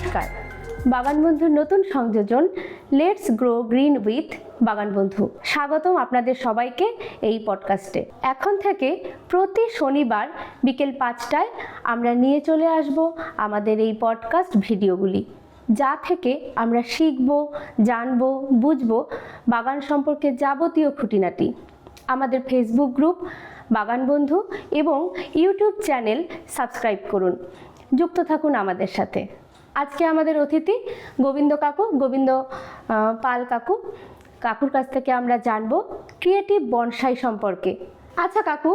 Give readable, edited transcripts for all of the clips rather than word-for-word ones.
নমস্কার, বাগান বন্ধুর নতুন সংযোজন লেটস গ্রো গ্রিন উইথ বাগান বন্ধু। স্বাগতম আপনাদের সবাইকে এই পডকাস্টে। এখন থেকে প্রতি শনিবার বিকেল 5টায় আমরা নিয়ে চলে আসব আমাদের এই পডকাস্ট ভিডিওগুলি, যা থেকে আমরা শিখব, জানব, বুঝব বাগান সম্পর্কে যাবতীয় খুঁটিনাটি। আমাদের ফেসবুক গ্রুপ বাগান বন্ধু এবং ইউটিউব চ্যানেল সাবস্ক্রাইব করুন, যুক্ত থাকুন আমাদের সাথে। আজকে আমাদের অতিথি গোবিন্দ পাল কাকুর কাছ থেকে আমরা জানবো ক্রিয়েটিভ বনসাই সম্পর্কে। আচ্ছা কাকু,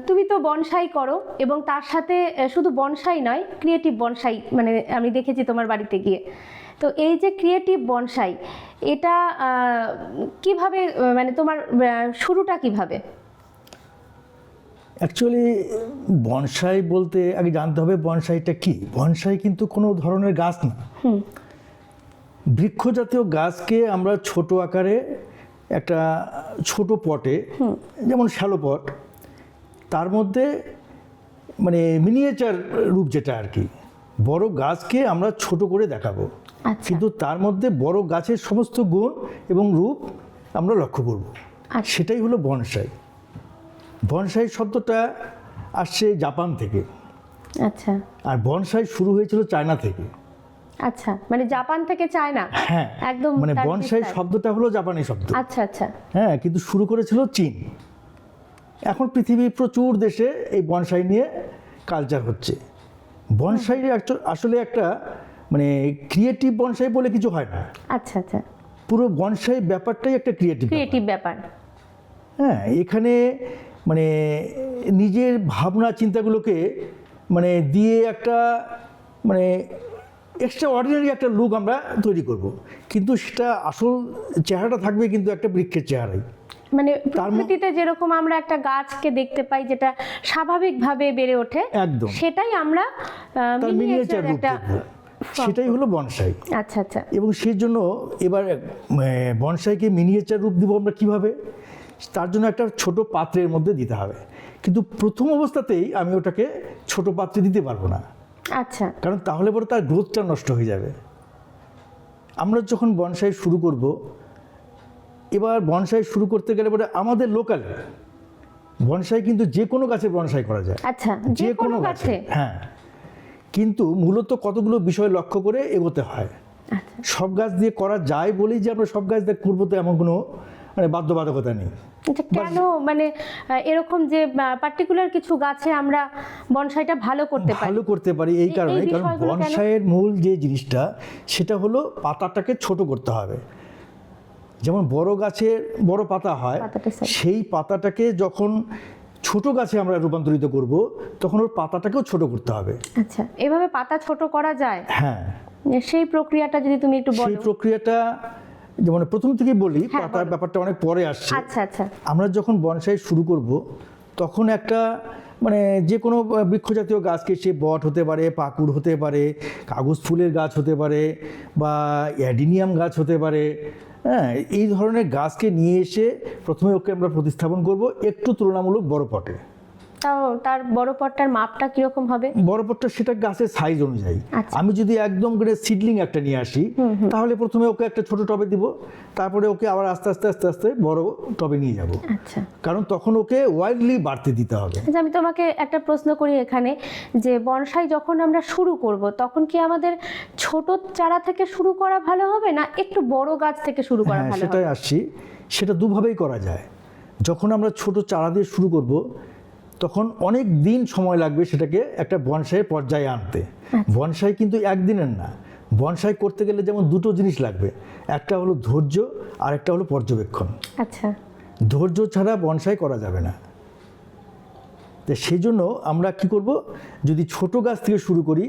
তুমি তো বনসাই করো এবং তার সাথে শুধু বনসাই নয়, ক্রিয়েটিভ বনসাই, মানে আমি দেখেছি তোমার বাড়িতে গিয়ে। তো এই যে ক্রিয়েটিভ বনসাই, এটা কিভাবে, মানে তোমার শুরুটা কিভাবে? অ্যাকচুয়ালি বনসাই বলতে আগে জানতে হবে বনসাইটা কি। বনসাই কিন্তু কোনো ধরনের গাছ না, বৃক্ষ জাতীয় গাছকে আমরা ছোট আকারে একটা ছোট পটে, যেমন শ্যালো পট, তার মধ্যে মানে মিনিয়েচার রূপ যেটা আর কি, বড় গাছকে আমরা ছোট করে দেখাবো, কিন্তু তার মধ্যে বড় গাছের সমস্ত গুণ এবং রূপ আমরা লক্ষ্য করব। সেটাই হলো বনসাই। বনসাই শব্দটা আসছে জাপান থেকে। আচ্ছা। আর বনসাই শুরু হয়েছিল চায়না থেকে। আচ্ছা, মানে জাপান থেকে চায়না? হ্যাঁ, একদম। মানে বনসাই শব্দটা হলো জাপানি শব্দ। আচ্ছা আচ্ছা। হ্যাঁ, কিন্তু শুরু করেছিল চীন। এখন পৃথিবীর প্রচুর দেশে এই বনসাই নিয়ে কালচার হচ্ছে। বনসাই আসলে একটা মানে ক্রিয়েটিভ বনসাই বলে কিছু হয় না। আচ্ছা আচ্ছা। পুরো বনসাই ব্যাপারটাই একটা ক্রিয়েটিভ ব্যাপার। হ্যাঁ, এখানে মানে নিজের ভাবনা চিন্তাগুলোকে মানে দিয়ে একটা মানে এক্সট্রা অর্ডিনারি একটা লুক আমরা তৈরি করব, কিন্তু সেটা আসল চেহারাটা থাকবে কিন্তু একটা বৃক্ষের চেহারাই। মানে প্রকৃতিতে যেরকম আমরা একটা গাছকে দেখতে পাই যেটা স্বাভাবিকভাবে বেড়ে ওঠে, একদম সেটাই আমরা মিনিয়েচার রূপ দেব, সেটাই হলো বনসাই। আচ্ছা আচ্ছা। এবং সেই জন্য এবার বনসাইকে মিনিয়েচার রূপ দিব আমরা কিভাবে, তার জন্য একটা ছোট পাত্রের মধ্যে দিতে হবে। কিন্তু প্রথম অবস্থাতেই আমি ওটাকে ছোট পাত্রে দিতে পারবো না। আচ্ছা। কারণ তাহলে পরে তার গ্রোথটা নষ্ট হয়ে যাবে। আমরা যখন বনসাই শুরু করব, এবার বনসাই শুরু করতে গেলে পরে আমাদের লোকালে বনসাই কিন্তু যে কোনো গাছের বনসাই করা যায়। আচ্ছা, যে কোনো গাছে? হ্যাঁ, কিন্তু মূলত কতগুলো বিষয় লক্ষ্য করে এগোতে হয়। সব গাছ দিয়ে করা যায় বলেই যে আমরা সব গাছ দিয়ে করবো তো এমন কোনো মানে বাধ্যবাধকতা নেই। কেন, মানে এরকম যে পার্টিকুলার কিছু গাছে আমরা বনসাইটা ভালো করতে পারি এই কারণে, কারণ বনসাইয়ের মূল যে জিনিসটা সেটা হলো পাতাটাকে ছোট করতে হবে। যেমন বড় গাছের বড় পাতা হয়, সেই পাতাটাকে যখন ছোট গাছে আমরা রূপান্তরিত করব তখন ওর পাতাটাকেও ছোট করতে হবে। আচ্ছা, এভাবে পাতা ছোট করা যায়? হ্যাঁ, সেই প্রক্রিয়াটা যদি তুমি একটু বলো। সেই প্রক্রিয়াটা যেমন প্রথম থেকেই বলি, পাতার ব্যাপারটা অনেক পরে আসছে। আচ্ছা আচ্ছা। আমরা যখন বনসাই শুরু করব তখন একটা মানে যে কোনো বৃক্ষ জাতীয় গাছকে, সে বট হতে পারে, পাকুড় হতে পারে, কাগজ ফুলের গাছ হতে পারে, বা অ্যাডিনিয়াম গাছ হতে পারে, হ্যাঁ, এই ধরনের গাছকে নিয়ে এসে প্রথমে ওকে আমরা প্রতিস্থাপন করব একটু তুলনামূলক বড় পটে। তাও তার বড় পটটার মাপটা কিরকম হবে? বড় পটটা সেটা গাছের সাইজ অনুযায়ী। আমি যদি একদম করে সিডলিং একটা নিয়ে আসি, তাহলে প্রথমে ওকে একটা ছোট টবে দিব, তারপরে ওকে আবার আস্তে আস্তে বড় টবে নিয়ে যাব। আচ্ছা, কারণ তখন ওকে ওয়াইল্ডলি বাড়তে দিতে হবে। আমি তোমাকে একটা প্রশ্ন করি এখানে, যে বনসাই যখন আমরা শুরু করব তখন কি আমাদের ছোট চারা থেকে শুরু করা ভালো হবে না একটু বড় গাছ থেকে শুরু করা ভালো হবে? সেটাই আসছি, সেটা দুভাবেই করা যায়। যখন আমরা ছোট চারা দিয়ে শুরু করব তখন অনেক দিন সময় লাগবে সেটাকে একটা বনসাইয়ের পর্যায়ে আনতে। বনসাই কিন্তু একদিনের না, বনসাই করতে গেলে যেমন দুটো জিনিস লাগবে, একটা হলো ধৈর্য আর একটা হলো পর্যবেক্ষণ। আচ্ছা, ধৈর্য ছাড়া বনসাই করা যাবে না। তো সেই জন্য আমরা কি করব, যদি ছোট গাছ থেকে শুরু করি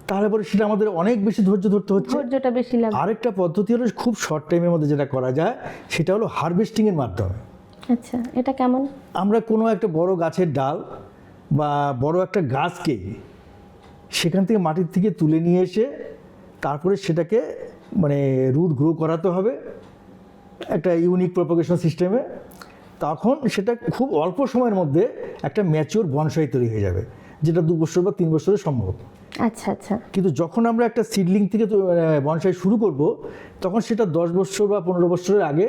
তাহলে পরে সেটা আমাদের অনেক বেশি ধৈর্য ধরতে হচ্ছে, ধৈর্যটা বেশি লাগবে। আরেকটা পদ্ধতি হলো খুব শর্ট টাইমের মধ্যে যেটা করা যায় সেটা হলো হারভেস্টিংয়ের মাধ্যমে। আচ্ছা, এটা কেমন? আমরা কোনো একটা বড় গাছের ডাল বা বড় একটা গাছকে সেখান থেকে মাটির থেকে তুলে নিয়ে এসে তারপরে সেটাকে মানে রুট গ্রো করাতে হবে একটা ইউনিক প্রপাগেশন সিস্টেমে। তখন সেটা খুব অল্প সময়ের মধ্যে একটা ম্যাচিওর বনসাই তৈরি হয়ে যাবে, যেটা 2 বছর বা 3 বছরে সম্ভব। আচ্ছা আচ্ছা। কিন্তু যখন আমরা একটা সিডলিং থেকে বনসাই শুরু করব, তখন সেটা 10 বছর বা 15 বছরের আগে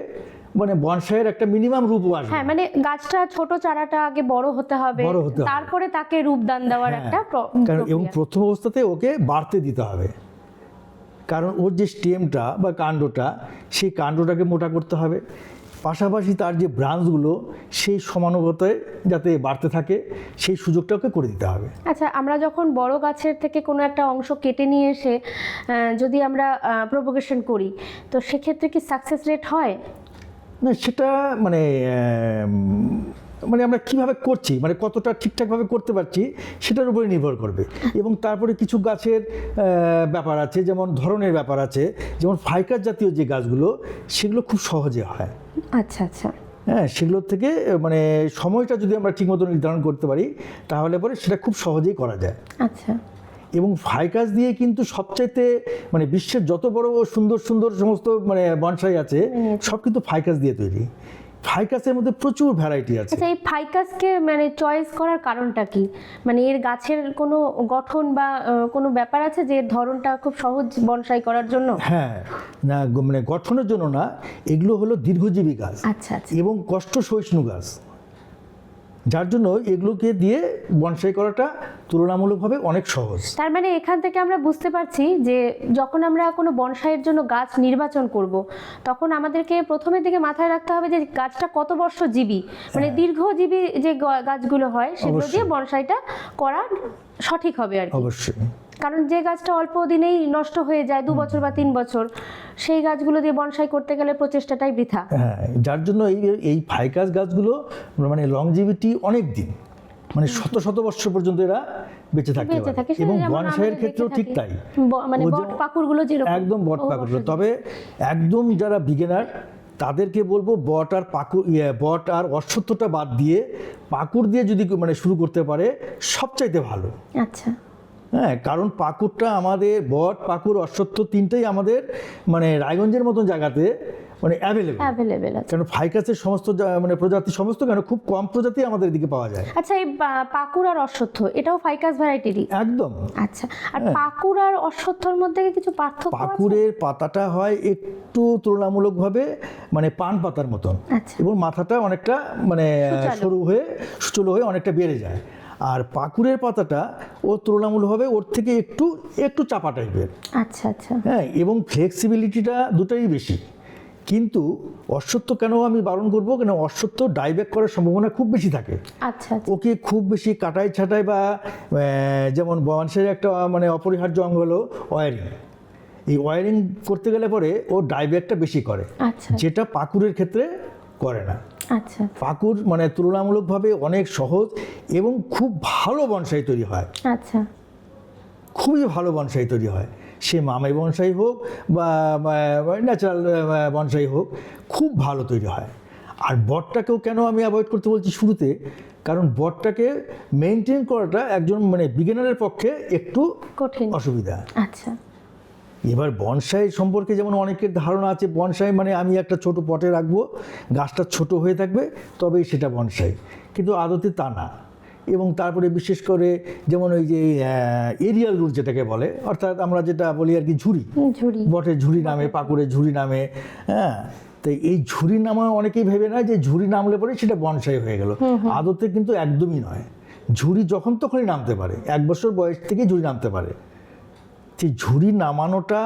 মানে বনসাইয়ের একটা মিনিমাম রূপ আসবে। হ্যাঁ, মানে গাছটা ছোট চারাটা আগে বড় হতে হবে, তারপরে তাকে রূপদান দেওয়ার একটা কারণ এবং প্রথম অবস্থাতে ওকে বাড়তে দিতে হবে, কারণ ওর যে স্টেমটা বা কাণ্ডটা, সেই কাণ্ডটাকে মোটা করতে হবে, পাশাপাশি তার যে ব্রাঞ্চগুলো সেই সমানুপাতে যাতে বাড়তে থাকে সেই সুযোগটাকে করে দিতে হবে। আচ্ছা, আমরা যখন বড় গাছের থেকে কোনো একটা অংশ কেটে নিয়ে এসে যদি আমরা প্রোপাগেশন করি, তো সেক্ষেত্রে কি সাকসেস রেট হয়? না, সেটা মানে মানে আমরা কিভাবে করছি, মানে কতটা ঠিকঠাকভাবে করতে পারছি সেটার উপরে নির্ভর করবে। এবং তারপরে কিছু গাছের ব্যাপার আছে, যেমন ধরনের ব্যাপার আছে, যেমন ফাইকাস জাতীয় যে গাছগুলো সেগুলো খুব সহজে হয়। আচ্ছা আচ্ছা। হ্যাঁ, সেগুলোর থেকে মানে সময়টা যদি আমরা ঠিকমতো নির্ধারণ করতে পারি তাহলে পরে সেটা খুব সহজেই করা যায়। আচ্ছা। এবং ফাইকাস দিয়ে কিন্তু সবচাইতে মানে বিশ্বের যত বড় সুন্দর সুন্দর সমস্ত মানে বনসাই আছে সব কিন্তু ফাইকাস দিয়ে তৈরি। ফাইকাসের মধ্যে প্রচুর ভ্যারাইটি আছে। আচ্ছা, এই ফাইকাসকে মানে চয়েস করার কারণটা কি? মানে এর গাছের কোনো গঠন বা কোনো ব্যাপার আছে যে এর ধরনটা খুব সহজ বনসাই করার জন্য? হ্যাঁ, না মানে গঠনের জন্য না, এগুলো হলো দীর্ঘজীবী গাছ। আচ্ছা আচ্ছা। এবং কষ্ট সহিষ্ণু গাছ, যার জন্য এগুলোকে দিয়ে বনসাই করাটা তুলনামূলকভাবে অনেক সহজ। তার মানে এখান থেকে আমরা বুঝতে পারছি যে যখন আমরা কোনো বনসাইয়ের জন্য গাছ নির্বাচন করব, তখন আমাদেরকে প্রথমের দিকে মাথায় রাখতে হবে যে গাছটা কত বর্ষ জীবী, মানে দীর্ঘজীবী যে গাছগুলো হয় সেগুলো দিয়ে বনসাইটা করা সঠিক হবে আর কি। অবশ্যই। কারণ যে গাছটা অল্প দিনেই নষ্ট হয়ে যায়, 2 বছর বা 3 বছর, সেই গাছগুলো দিয়ে বনসাই করতে গেলে প্রচেষ্টাটাই বৃথা। হ্যাঁ, যার জন্য এই ফাইকাস গাছগুলো মানে লংজিভিটি অনেক দিন, মানে শত শত বছর পর্যন্ত এরা বেঁচে থাকতে পারে। এবং বনসাইয়ের ক্ষেত্রেও ঠিক তাই, মানে বট পাকুড়গুলো যেরকম একদম বট পাকুড়। তবে একদম যারা বিগিনার তাদেরকে বলবো বট আর অশ্বত্থটা বাদ দিয়ে পাকুড় দিয়ে যদি মানে শুরু করতে পারে সবচাইতে ভালো। আচ্ছা। হ্যাঁ, কারণ পাকুড়টা আমাদের বট, পাকুড়, অশ্বত্থ তিনটেই আমাদের মানে রায়গঞ্জের মতন জায়গাতে মানে অ্যাভেলেবেল আছে। কারণ ফাইকাসের সমস্ত মানে প্রজাতি সমস্ত কেন খুব কম প্রজাতি আমাদের দিকে পাওয়া যায়। আচ্ছা, এই পাকুড় আর অশ্বত্থ এটাও ফাইকাস ভ্যারাইটিরই? একদম। আচ্ছা, আর পাকুড় আর অশ্বত্থর মধ্যে কিছু পার্থক্য আছে? পাকুড়ের পাতাটা হয় একটু তুলনামূলকভাবে মানে পান পাতার মতন, এবং মাথাটা অনেকটা মানে সুচল হয়ে অনেকটা বেড়ে যায়। আর পাকুড়ের পাতাটা ও তুলনামূলকভাবে ওর থেকে একটু চাপা টাইপের। আচ্ছা আচ্ছা। হ্যাঁ, এবং ফ্লেক্সিবিলিটিটা দুটাই বেশি। কিন্তু অশ্বত্থ কেন আমি বারণ করবো, কেন অশ্বত্থ ডাইব্যাক করার সম্ভাবনা খুব বেশি থাকে। আচ্ছা। ওকে খুব বেশি কাটাই ছাটাই বা যেমন বনসাইয়ের একটা মানে অপরিহার্য অঙ্গ হলো ওয়ারিং। এই ওয়ারিং করতে গেলে পরে ও ডাইব্যাকটা বেশি করে, যেটা পাকুড়ের ক্ষেত্রে করে না। আচ্ছা। পাকুড় মানে তুলনামূলকভাবে অনেক সহজ এবং খুব ভালো বনসাই তৈরি হয়। আচ্ছা। খুবই ভালো বনসাই তৈরি হয়, সে মামাই বনসাই হোক বা ন্যাচারাল বনসাই হোক, খুব ভালো তৈরি হয়। আর বটটাকেও কেন আমি অ্যাভয়েড করতে বলছি শুরুতে, কারণ বটটাকে মেনটেন করাটা একজন মানে বিগিনারের পক্ষে একটু কঠিন, অসুবিধা। আচ্ছা। এবার বনসাই সম্পর্কে যেমন অনেকের ধারণা আছে, বনসাই মানে আমি একটা ছোট পটে রাখবো, গাছটা ছোট হয়ে থাকবে, তবেই সেটা বনসাই, কিন্তু আদতে তা না। এবং তারপরে বিশেষ করে যেমন ওই যে এরিয়াল রুট যেটাকে বলে, অর্থাৎ আমরা যেটা বলি আর কি ঝুড়ি, বটের ঝুড়ি নামে, পাকুড়ের ঝুড়ি নামে। হ্যাঁ, তো এই ঝুড়ি নামা অনেকেই ভেবে না যে ঝুড়ি নামলে পরে সেটা বনসাই হয়ে গেল, আদতে কিন্তু একদমই নয়। ঝুড়ি যখন তখনই নামতে পারে, 1 বছর বয়স থেকে ঝুড়ি নামতে পারে। সেই ঝুড়ি নামানোটা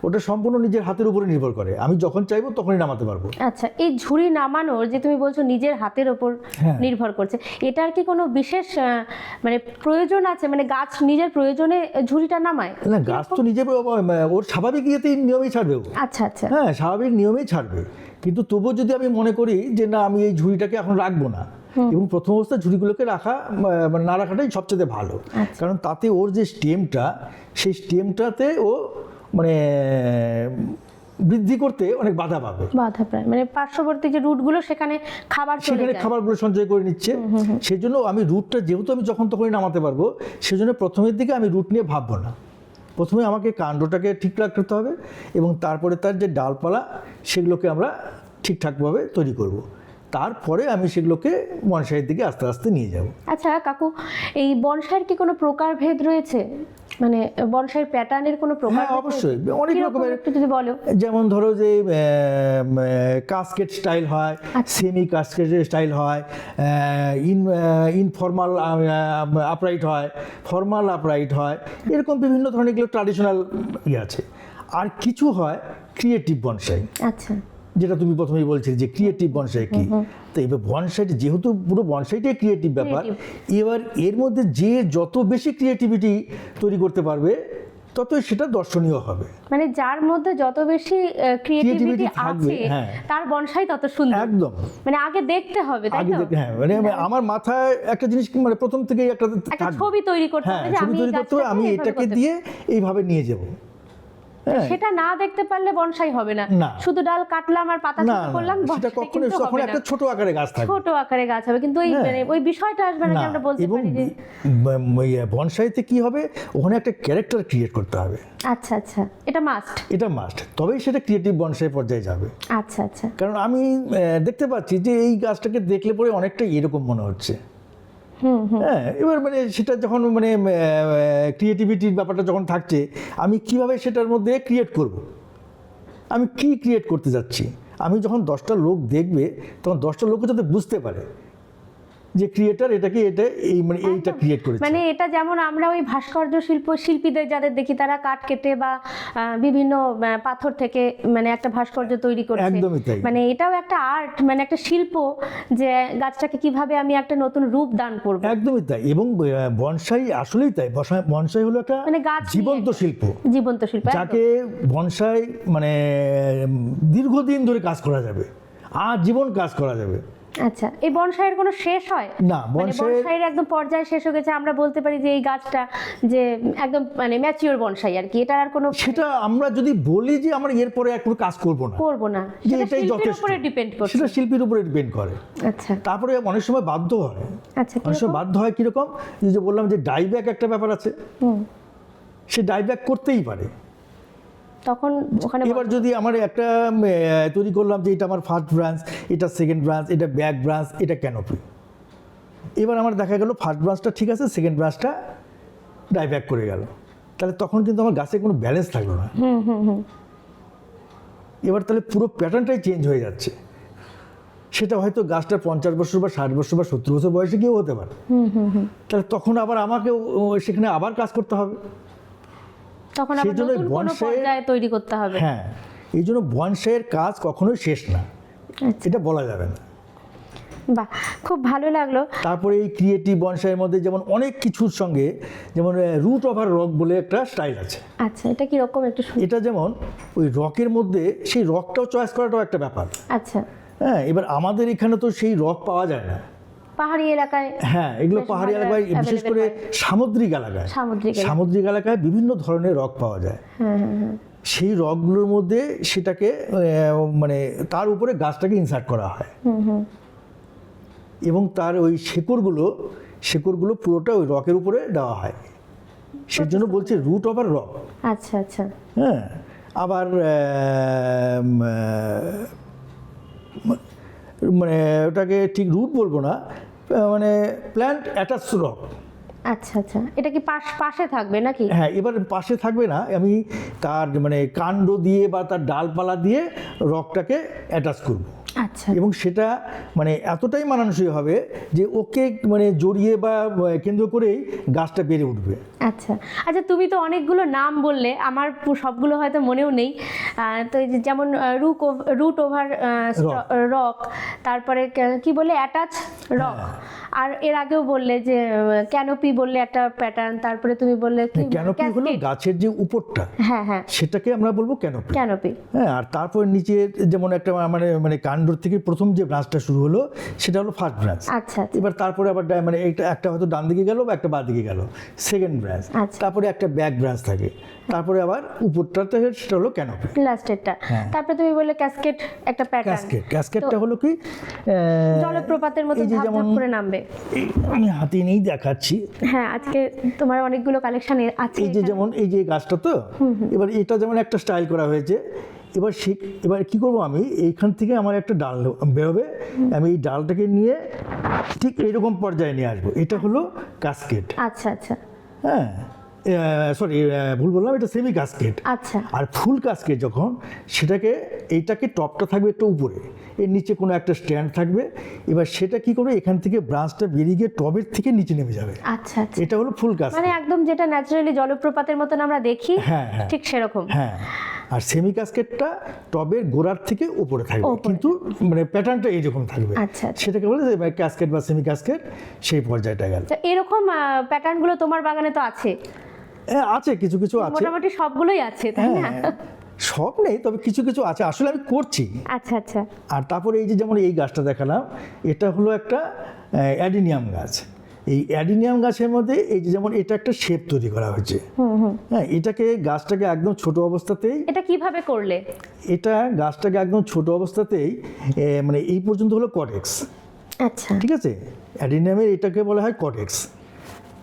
ওটা সম্পূর্ণ নিজের হাতের উপরে নির্ভর করে, আমি যখন চাইবো তখনই নামাতে পারবো। আচ্ছা, এই ঝুড়ি নামানোর যে তুমি বলছো নিজের হাতের উপর নির্ভর করছে, এটার কি কোনো বিশেষ মানে প্রয়োজন আছে, মানে গাছ নিজের প্রয়োজনে ঝুড়িটা নামায়? না, গাছ তো নিজে ওর স্বাভাবিক ইয়েতেই নিয়মেই ছাড়বে। আচ্ছা আচ্ছা। হ্যাঁ, স্বাভাবিক নিয়মেই ছাড়বে, কিন্তু তবুও যদি আমি মনে করি যে না আমি এই ঝুড়িটাকে এখন রাখবো না, এবং প্রথম অবস্থায় ঝুড়িগুলোকে রাখা মানে না রাখাটাই সবচেয়ে ভালো। কারণ তাতে ওর যে স্টেমটা, সেই স্টেমটাতে ও মানে বৃদ্ধি করতে অনেক বাধা পাবে, মানে পার্শ্ববর্তী যে রুটগুলো সেখানে খাবারগুলো সঞ্চয় করে নিচ্ছে। সেজন্য আমি রুটটা যেহেতু আমি যখন তখনই নামাতে পারবো, সেজন্য প্রথমের দিকে আমি রুট নিয়ে ভাববো না। প্রথমে আমাকে কাণ্ডটাকে ঠিক রাখতে হবে, এবং তারপরে তার যে ডালপালা সেগুলোকে আমরা ঠিকঠাকভাবে তৈরি করব। তারপরে আমি সেগুলোকে বনসাইয়ের দিকে আস্তে আস্তে নিয়ে যাব। আচ্ছা কাকু, এই বনসাইয়ের কি কোনো প্রকারভেদ রয়েছে, মানে বনসাইয়ের প্যাটার্নের কোনো প্রকার? হ্যাঁ, অবশ্যই অনেক রকমের। একটু যদি বলো। যেমন ধরো যে কাস্কেট স্টাইল হয়, সেমি কাস্কেট স্টাইল হয়, ইনফর্মাল আপরাইট হয়, ফর্মাল আপরাইট হয়, এরকম বিভিন্ন ধরনের এগুলো ট্র্যাডিশনাল আছে। আর কিছু হয় ক্রিয়েটিভ বনসাই, আচ্ছা, যেটা তুমি প্রথমেই বলছিলে যে ক্রিয়েটিভ বনসাই কি। তো এবার বনসাইটা যেহেতু পুরো বনসাইটাই ক্রিয়েটিভ ব্যাপার, এবার এর মধ্যে যে যত বেশি ক্রিয়েটিভিটি তৈরি করতে পারবে ততই সেটা দর্শনীয় হবে। মানে যার মধ্যে যত বেশি ক্রিয়েটিভিটি থাকবে, আছে হ্যাঁ, তার বনসাই তত সুন্দর। একদম, মানে আগে দেখতে হবে, তাই তো? হ্যাঁ, মানে আমার মাথায় একটা জিনিস মানে প্রথম থেকেই একটা ছবি তৈরি করতে হবে, যে ছবি তৈরি করতে হবে, আমি এটাকে দিয়ে এইভাবে নিয়ে যাব। সেটা না দেখতে পারলে বনসাই হবে না। শুধু ডাল কাটলাম আর পাতা ছোট করলাম, সেটা কখনো তখন একটা ছোট আকারে গাছ থাকবে, ছোট আকারে গাছ হবে, কিন্তু ওই বিষয়টা আসবে না যে আমরা বলতে পারি যে বনসাইতে কি হবে, ওখানে একটা ক্যারেক্টার ক্রিয়েট করতে হবে। আচ্ছা আচ্ছা, এটা মাস্ট, এটা মাস্ট, তবেই সেটা ক্রিয়েটিভ বনসাই পর্যায়ে যাবে। আচ্ছা আচ্ছা। কারণ আমি দেখতে পাচ্ছি যে এই গাছটাকে দেখলে পরে অনেকটা এরকম মনে হচ্ছে। হ্যাঁ, এবার মানে সেটা যখন মানে ক্রিয়েটিভিটির ব্যাপারটা যখন থাকছে, আমি কিভাবে সেটার মধ্যে ক্রিয়েট করব, আমি কি ক্রিয়েট করতে যাচ্ছি, আমি যখন 10টা লোক দেখবে তখন 10টা লোকও যাতে বুঝতে পারে যে ক্রিয়েটার এটাকে এটা এই মানে এইটা ক্রিয়েট করেছে। মানে এটা যেমন আমরা ওই ভাস্কর্য শিল্পীদের যাদের দেখি, তারা কাঠ কেটে বা বিভিন্ন পাথর থেকে মানে একটা ভাস্কর্য তৈরি করছে, একদমই তাই। মানে এটাও একটা আর্ট, মানে একটা শিল্প, যে গাছটাকে কিভাবে আমি একটা নতুন রূপ দান করব। একদমই তাই। এবং বনসাই আসলেই তাই, বনসাই হলো একটা মানে গাছ জীবন্ত শিল্প, জীবন্ত শিল্প, যাকে বনসাই মানে দীর্ঘদিন ধরে কাজ করা যাবে, জীবন কাজ করা যাবে। আচ্ছা, এই বনসাইয়ের কোনো শেষ হয় না? বনসাইয়ের একদম পর্যায়ে শেষ হয়ে গেছে, আমরা বলতে পারি যে এই গাছটা যে একদম মানে ম্যাচিওর বনসাই আর কি, এটা আর কোনো, সেটা আমরা যদি বলি যে আমরা এরপরে আর কোনো কাজ করব না, যে সেটা এটাই শিল্পীর উপরে ডিপেন্ড করছে, সেটা শিল্পীর উপরে ডিপেন্ড করে। আচ্ছা, তারপরে অনেক সময় বাধ্য হয়, আচ্ছা, অনেক সময় বাধ্য হয় কিরকম, যে বললাম যে ডাইব্যাক একটা ব্যাপার আছে, সে ডাইব্যাক করতেই পারে। তখন ওখানে এবার যদি আমার একটা তৈরি করলাম যে এটা আমার ফার্স্ট ব্রাঞ্চ, এটা সেকেন্ড ব্রাঞ্চ, এটা ব্যাক ব্রাঞ্চ, এটা ক্যানোপি, এবার আমার দেখা গেল ফার্স্ট ব্রাঞ্চটা ঠিক আছে, সেকেন্ড ব্রাঞ্চটা ডাইব্যাক করে গেল, তাহলে তখন কিন্তু আমার গাছে কোনো ব্যালেন্স থাকলো না। এবার তাহলে পুরো প্যাটার্নটাই চেঞ্জ হয়ে যাচ্ছে। সেটা হয়তো গাছটা 50 বছর বা 60 বছর বা 70 বছর বয়সে কেউ হতে পারে। তাহলে তখন আবার আমাকে সেখানে আবার কাজ করতে হবে, তখন আবার নতুন কোনো পর্যায়ে তৈরি করতে হবে। হ্যাঁ, এই জন্য বনসাইয়ের কাজ কখনোই শেষ না, এটা বলা যাবে না। বাহ, খুব ভালো লাগলো। তারপরে এই ক্রিয়েটিভ বনসাইয়ের মধ্যে যেমন অনেক কিছুর সঙ্গে, যেমন রুট ওভার রক বলে একটা স্টাইল আছে। আচ্ছা, এটা কি রকম একটু? এটা যেমন ওই রকের মধ্যে সেই রকটাও চয়েস করাটাও একটা ব্যাপার। আচ্ছা, হ্যাঁ, এবার আমাদের এখানে তো সেই রক পাওয়া যায় না, পাহাড়ি এলাকায়। হ্যাঁ, এগুলো পাহাড়ি এলাকায়, বিশেষ করে সামুদ্রিক এলাকায় বিভিন্ন ধরনের রক পাওয়া যায়। সেই রকগুলোর মধ্যে সেটাকে মানে তার উপরে গাছটাকে ইনসার্ট করা হয়, এবং তার ওই শেকড়গুলো পুরোটা ওই রকের উপরে দেওয়া হয়, সেজন্য বলছে রুট ওভার রক। আচ্ছা আচ্ছা। হ্যাঁ, আবার মানে ওটাকে ঠিক রুট বলবো না, মানে প্ল্যান্ট অ্যাটাচ রক। আচ্ছা আচ্ছা, এটা কি পাশে থাকবে নাকি? হ্যাঁ, এবার পাশে থাকবে না, আমি তার মানে কাণ্ড দিয়ে বা তার ডালপালা দিয়ে রকটাকে অ্যাটাচ করব। আচ্ছা, এবং সেটা মানে এতটাই মানানসই হবে যে ওকে মানে জড়িয়ে বা কেন্দ্র করেই গাছটা বেড়ে উঠবে। আচ্ছা আচ্ছা, তুমি তো অনেকগুলো নাম বললে, আমার সবগুলো হয়তো মনেও নেই। তো এই যেমন রুট ওভার রক, তারপরে কি বলে অ্যাটাচ রক, আর এর আগেও বললে যে ক্যানোপি বললে একটা প্যাটার্ন, তারপরে তুমি বললে কি ক্যানোপি হলো গাছের যে উপরটা, হ্যাঁ হ্যাঁ, সেটাকে আমরা বলবো ক্যানোপি। হ্যাঁ, আর তারপর নিচে যেমন একটা মানে কাণ্ডর থেকে প্রথম যে ব্রাঞ্চটা শুরু হলো সেটা হলো ফার্স্ট ব্রাঞ্চ। আচ্ছা, এবার তারপরে আবার মানে একটা হয়তো ডান দিকে গেল বা একটা বাঁ দিকে গেল, সেকেন্ড ব্রাঞ্চ। তারপরে একটা ব্যাক ব্রাঞ্চ থাকে, তারপরে আবার উপরটাতে সেটা হলো ক্যানোপি, লাস্টেরটা। তারপরে তুমি বললে ক্যাসকেড একটা প্যাটার্ন। ক্যাসকেডটা হলো কি জলপ্রপাতের মতো ধাপ ধাপ করে নামবে। আমি হাতে নিয়েই দেখাচ্ছি। হ্যাঁ, আজকে তোমার অনেকগুলো কালেকশন আছে। এই যে যেমন এই যে গাছটা, তো এবার এটা যেমন একটা স্টাইল করা হয়েছে, এবার কি করব, আমি এইখান থেকে আমার একটা ডাল বেরোবে, আমি এই ডালটাকে নিয়ে ঠিক এইরকম পর্যায়ে নিয়ে আসবো। এটা হলো কাস্কেড। আচ্ছা আচ্ছা হ্যাঁ, সরি ভুল বললাম, এটা সেমি কাস্কেড। আচ্ছা আর ফুল কাস্কেড যখন, এইটাকে টপটা থাকবে একটু উপরে, এর নিচে কোনো একটা স্ট্যান্ড থাকবে। এবার সেটা কি করবে, এখান থেকে ব্রাঞ্চটা বেরিয়ে গিয়ে টবের থেকে নিচে নেমে যাবে। আচ্ছা আচ্ছা, এটা হলো ফুল কাস্কেড। মানে একদম যেটা ন্যাচারালি জলপ্রপাতের মতন আমরা দেখি, হ্যাঁ, হ্যাঁ। ঠিক সেরকম। হ্যাঁ, আর সেমি কাস্কেডটা টবের গোড়ার থেকে উপরে থাকবে, উপরে। কিন্তু মানে প্যাটার্নটা এইরকম থাকবে। আচ্ছা, আচ্ছা। সেটাকে বলে যে কাস্কেড বা সেমি কাস্কেড, সেই পর্যায়টা গেল। তো এরকম প্যাটার্নগুলো তোমার বাগানে তো আছে, হ্যাঁ, আছে, কিছু কিছু আছে। মোটামুটি সবগুলোই আছে, তাই না? হ্যাঁ, সব নেই, তবে কিছু কিছু আছে, আসলে আমি করছি। আচ্ছা আচ্ছা আর তারপরে এই যে যেমন এই গাছটা দেখালাম, এটা হলো একটা অ্যাডিনিয়াম গাছ। এই অ্যাডিনিয়াম গাছের মধ্যে এই যে যেমন এটা একটা শেপ তৈরি করা হয়েছে। হ্যাঁ, গাছটাকে একদম ছোট অবস্থাতেই, এটা কিভাবে করলে? গাছটাকে একদম ছোট অবস্থাতেই মানে এই পর্যন্ত হলো কটেক্স। আচ্ছা ঠিক আছে, অ্যাডিনিয়ামের এটাকে বলা হয় কটেক্স।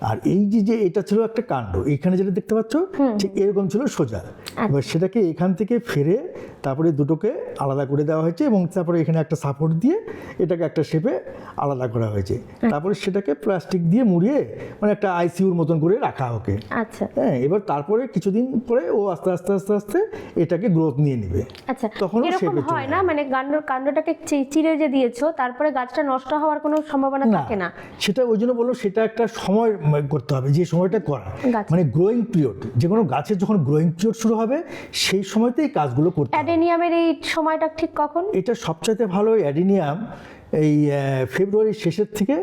আর এই যে এটা ছিল একটা কাণ্ড, এখানে যেটা দেখতে পাচ্ছ ঠিক এরকম ছিল সোজা। এবার সেটাকে এখান থেকে ফেরে তারপরে দুটোকে আলাদা করে দেওয়া হয়েছে, এবং তারপরে এখানে একটা সাপোর্ট দিয়ে এটাকে একটা শেপে আলাদা করা হয়েছে। তারপরে সেটাকে প্লাস্টিক দিয়ে মুড়িয়ে মানে একটা আইসিইউর মতন করে রাখা ওকে। আচ্ছা হ্যাঁ, এবার তারপরে কিছুদিন পরে ও আস্তে আস্তে আস্তে আস্তে এটাকে গ্রোথ নিয়ে নেবে। আচ্ছা, তখন এরকম হয় না মানে কাণ্ডটাকে চিরে যে দিয়েছো, তারপরে গাছটা নষ্ট হওয়ার কোনো সম্ভাবনা থাকে না? সেটা ওই জন্য বললো, সেটা একটা সময় করতে হবে, যে সময়টা করা গাছ- মানে গ্রোয়িং পিরিয়ড। যে কোনো গাছের যখন গ্রোয়িং পিরিয়ড শুরু হবে, সেই সময়তেই এই কাজগুলো করতে হবে। অ্যাডেনিয়ামের এই সময়টা ঠিক কখন? এটা সবচাইতে ভালো অ্যাডিনিয়াম এই ফেব্রুয়ারির শেষের থেকে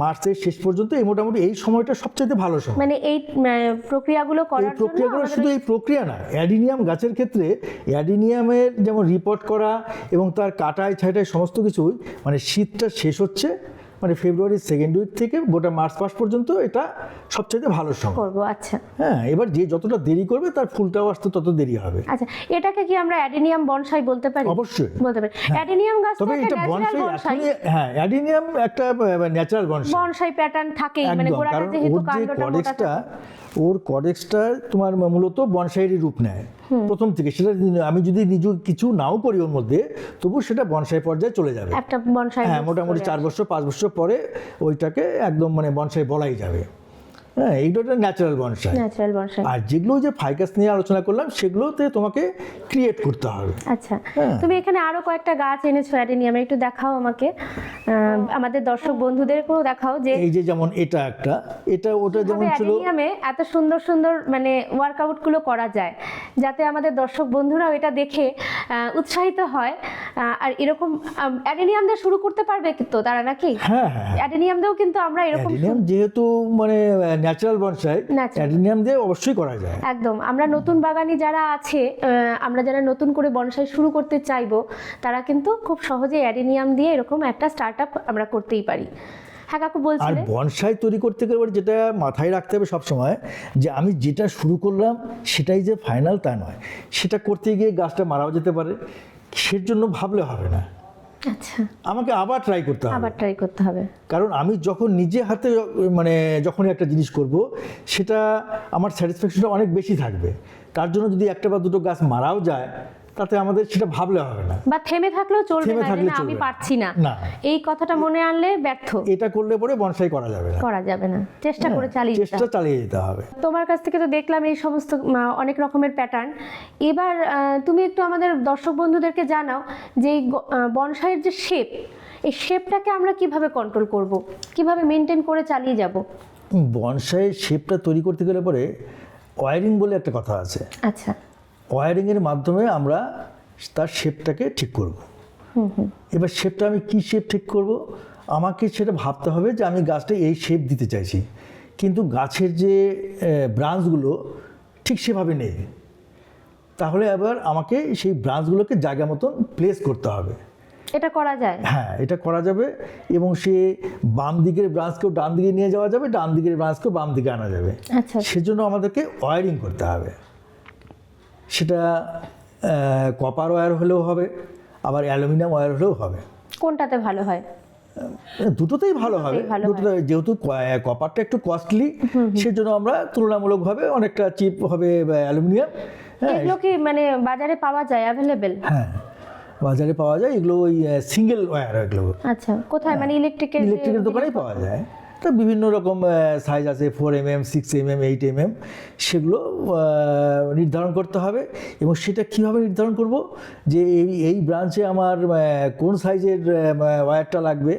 মার্চের শেষ পর্যন্ত, এই মোটামুটি এই সময়টা সবচাইতে ভালো সময়। মানে এই প্রক্রিয়াগুলো এই করার জন্য প্রক্রিয়াগুলো শুধু এই প্রক্রিয়া না, অ্যাডিনিয়াম গাছের ক্ষেত্রে অ্যাডিনিয়ামের যেমন রিপোর্ট করা এবং তার কাটাই ছাঁটাই সমস্ত কিছুই, মানে শীতটা শেষ হচ্ছে মানে ফেব্রুয়ারির সেকেন্ড উইক থেকে গোটা মার্চ মাস পর্যন্ত এটা সবচেয়ে ভালো সময় করবো। আচ্ছা হ্যাঁ, এবার যে যতটা দেরি করবে তার ফুলটাও আসতে তত দেরি হবে। আচ্ছা, এটাকে কি আমরা অ্যাডেনিয়াম বনসাই বলতে পারি? অবশ্যই বলতে পারি। অ্যাডেনিয়াম গাছ তো তবে একটা এটা ন্যাচারাল বনসাই বনসাই, হ্যাঁ, অ্যাডিনিয়াম একটা ন্যাচারাল বনসাই। বনসাই প্যাটার্ন থাকেই, মানে একদম, গোড়াটা কারণ যেহেতু ওর যে কাণ্ডটা মোটা কডেক্সটা, থাকে। ওর কডেক্সটা তোমার মূলত বনসাইয়েরই রূপ নেয় প্রথম থেকে। সেটা আমি যদি নিজ কিছু নাও করি ওর মধ্যে, তবু সেটা বনসাই পর্যায়ে চলে যাবে। একটা বনসাই হ্যাঁ, মোটামুটি 4 বছর 5 বছর পরে ওইটাকে একদম মানে বনসাই বলাই যাবে। হ্যাঁ, এইটা ন্যাচারাল বনসাই। Natural bonsai. আর যেগুলো যে ফাইকাস নিয়ে আলোচনা করলাম, সেগুলোতে তোমাকে ক্রিয়েট করতে হবে। আচ্ছা, হ্যাঁ। তুমি এখানে আরো কয়েকটা গাছ এনেছো অ্যাডেনিয়াম, একটু দেখাও আমাকে, আমাদের দর্শক বন্ধুদেরকেও দেখাও যে এই যে যেমন এটা ওটা যেমন ছিল। অ্যাডেনিয়ামে এত সুন্দর সুন্দর মানে ওয়ার্কআউট গুলো করা যায়, যাতে আমাদের দর্শক বন্ধুরাও এটা দেখে উৎসাহিত হয়। আর এরকম অ্যাডেনিয়াম দিয়ে শুরু করতে পারবে কিন্তু তারা, নাকি? হ্যাঁ, হ্যাঁ, অ্যাডেনিয়াম দিয়েও কিন্তু আমরা এরকম অ্যাডিনিয়াম যেহেতু মানে ন্যাচারাল বনসাই, Natural। অ্যাডিনিয়াম দিয়ে অবশ্যই করা যায়। একদম, আমরা নতুন বাগানি যারা আছে, আমরা যারা নতুন করে বনসাই শুরু করতে চাইবো, তারা কিন্তু খুব সহজে অ্যাডেনিয়াম দিয়ে এরকম একটা স্টার্টআপ আমরা করতেই পারি। হ্যাঁ কাকু আর বলছিলেন। বনসাই তৈরি করতে গেলে যেটা মাথায় রাখতে হবে সবসময়, যে আমি যেটা শুরু করলাম সেটাই যে ফাইনাল তা নয়। সেটা করতে গিয়ে গাছটা মারাও যেতে পারে, সের জন্য ভাবলে হবে না, আচ্ছা, আমাকে আবার ট্রাই করতে হবে। আবার ট্রাই করতে হবে। কারণ আমি যখন নিজে হাতে মানে যখনই একটা জিনিস করব, সেটা আমার স্যাটিসফ্যাকশনটা অনেক বেশি থাকবে। তার জন্য যদি একটা বা দুটো গাছ মারাও যায়, তাতে আমাদের সেটা ভাবলে হবে না, বা থেমে থাকলেও চলবে থেমে না, যে থাকলে না আমি চলবে না। পারছি না, না। এই কথাটা মনে আনলে ব্যর্থ, এটা করলে পরে বনসাই করা যাবে না। করা যাবে না, চেষ্টা করে চালিয়ে যেতে চেষ্টা হবে। চালিয়ে যেতে হবে। তোমার কাছ থেকে তো দেখলাম এই সমস্ত অনেক রকমের প্যাটার্ন। এবার তুমি একটু আমাদের দর্শক বন্ধুদেরকে জানাও যে এই বনসাইয়ের যে শেপ, এই শেপটাকে আমরা কিভাবে কন্ট্রোল করব, কিভাবে মেনটেন করে চালিয়ে যাব? বনসাইয়ের শেপটা তৈরি করতে গেলে পরে ওয়ারিং বলে একটা কথা আছে। আচ্ছা, ওয়ারিংয়ের মাধ্যমে আমরা তার শেপটাকে ঠিক করব। এবার শেপটা আমি কি শেপ ঠিক করব, আমাকে সেটা ভাবতে হবে যে আমি গাছটা এই শেপ দিতে চাইছি, কিন্তু গাছের যে ব্রাঞ্চগুলো ঠিক সেভাবে নেই, তাহলে আবার আমাকে সেই ব্রাঞ্চগুলোকে জায়গা মতন প্লেস করতে হবে। এটা করা যায়? হ্যাঁ, এটা করা যাবে, এবং সে বাম দিকের ব্রাঞ্চকেও ডান দিকে নিয়ে যাওয়া যাবে, ডান দিকের ব্রাঞ্চকেও বাম দিকে আনা যাবে। আচ্ছা, সেজন্য আমাদেরকে ওয়্যারিং করতে হবে। সেটা কপার ওয়্যার হলেও হবে, আবার অ্যালুমিনিয়াম ওয়্যার হলেও হবে। কোনটাতে ভালো হয়? দুটোতেই ভালো হবে। ভালো দুটোতে যেহেতু কপারটা একটু কস্টলি, সেজন্য আমরা তুলনামূলকভাবে অনেকটা চিপ হবে অ্যালুমিনিয়াম, হ্যাঁ এগুলো কি মানে বাজারে পাওয়া যায় অ্যাভেলেবেল? হ্যাঁ বাজারে পাওয়া যায় এগুলো, ওই সিঙ্গেল ওয়্যার এগুলো আচ্ছা, কোথায় মানে ইলেকট্রিকের দোকানেই পাওয়া যায়। তো বিভিন্ন রকম সাইজ আছে, 4mm, 6mm, 8mm, সেগুলো নির্ধারণ করতে হবে। এবং সেটা কীভাবে নির্ধারণ করব যে এই ব্রাঞ্চে আমার কোন সাইজের ওয়্যারটা লাগবে।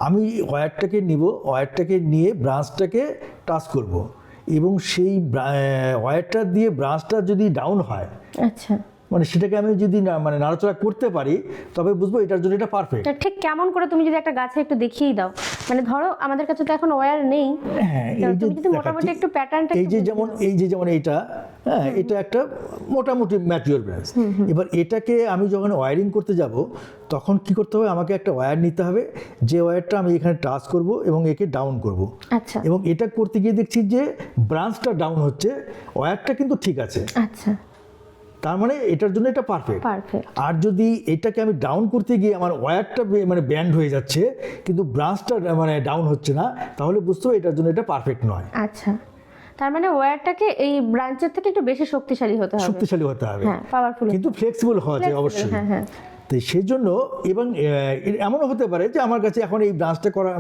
আমি ওয়্যারটাকে নিব, ওয়্যারটাকে নিয়ে ব্রাঞ্চটাকে টাচ করব, এবং সেই ওয়্যারটা দিয়ে ব্রাঞ্চটা যদি ডাউন হয়, আচ্ছা, মানে সেটাকে আমি যদি মানে নাড়াচড়া করতে পারি, তবে বুঝবো এটার জন্য এটা পারফেক্ট। ঠিক কেমন করে তুমি যদি একটা গাছে একটু দেখিয়েই দাও, মানে ধরো আমাদের কাছে তো এখন ওয়্যার নেই, হ্যাঁ এই যে তুমি যদি মোটামুটি একটু প্যাটার্নটা এই যে যেমন এইটা, হ্যাঁ এটা একটা মোটামুটি ম্যাচিওর ব্রাঞ্চ। এবার এটাকে আমি যখন ওয়্যারিং করতে যাব, তখন কি করতে হবে, আমাকে একটা ওয়্যার নিতে হবে, যে ওয়্যারটা আমি এখানে টাচ করব এবং একে ডাউন করব। আচ্ছা, এবং এটা করতে গিয়ে দেখছি যে ব্রাঞ্চটা ডাউন হচ্ছে, ওয়্যারটা কিন্তু ঠিক আছে। আচ্ছা, তার মানে এটার জন্য এটা পারফেক্ট। পারফেক্ট। আর যদি এটাকে আমি ডাউন করতে গিয়ে আমার ওয়্যারটা মানে ব্যান্ড হয়ে যাচ্ছে, কিন্তু ব্রাঞ্চটা মানে ডাউন হচ্ছে না, তাহলে বুঝতে হবে এটার জন্য এটা পারফেক্ট নয়। আচ্ছা, তার মানে ওয়্যারটাকে এই ব্রাঞ্চের থেকে একটু বেশি শক্তিশালী হতে হবে। শক্তিশালী হতে হবে, হ্যাঁ, পাওয়ারফুল, কিন্তু ফ্লেক্সিবল হওয়া যায় অবশ্যই। হ্যাঁ হ্যাঁ। তো সেই জন্য, এবং এমনও হতে পারে যে আমার কাছে এখন এই ব্রাঞ্চটা করা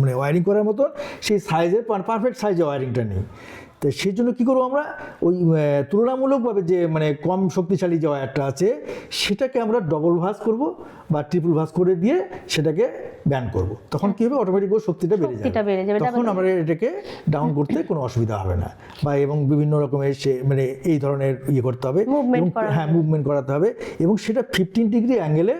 মানে ওয়্যারিং করার মতন সেই সাইজের পারফেক্ট সাইজে ওয়্যারিংটা নেই। তো সেই জন্য কী করবো আমরা, ওই তুলনামূলকভাবে যে মানে কম শক্তিশালী যে ওয়্যারটা আছে, সেটাকে আমরা ডবল ভাঁজ করব বা ট্রিপল ভাঁজ করে দিয়ে সেটাকে ব্যান্ড করব। তখন কী হবে, অটোমেটিক শক্তিটা বেড়ে যাবে, তখন আমরা এটাকে ডাউন করতে কোনো অসুবিধা হবে না। বা এবং বিভিন্ন রকমের মানে এই ধরনের করতে হবে, হ্যাঁ মুভমেন্ট করাতে হবে, এবং সেটা 15 ডিগ্রি অ্যাঙ্গেলে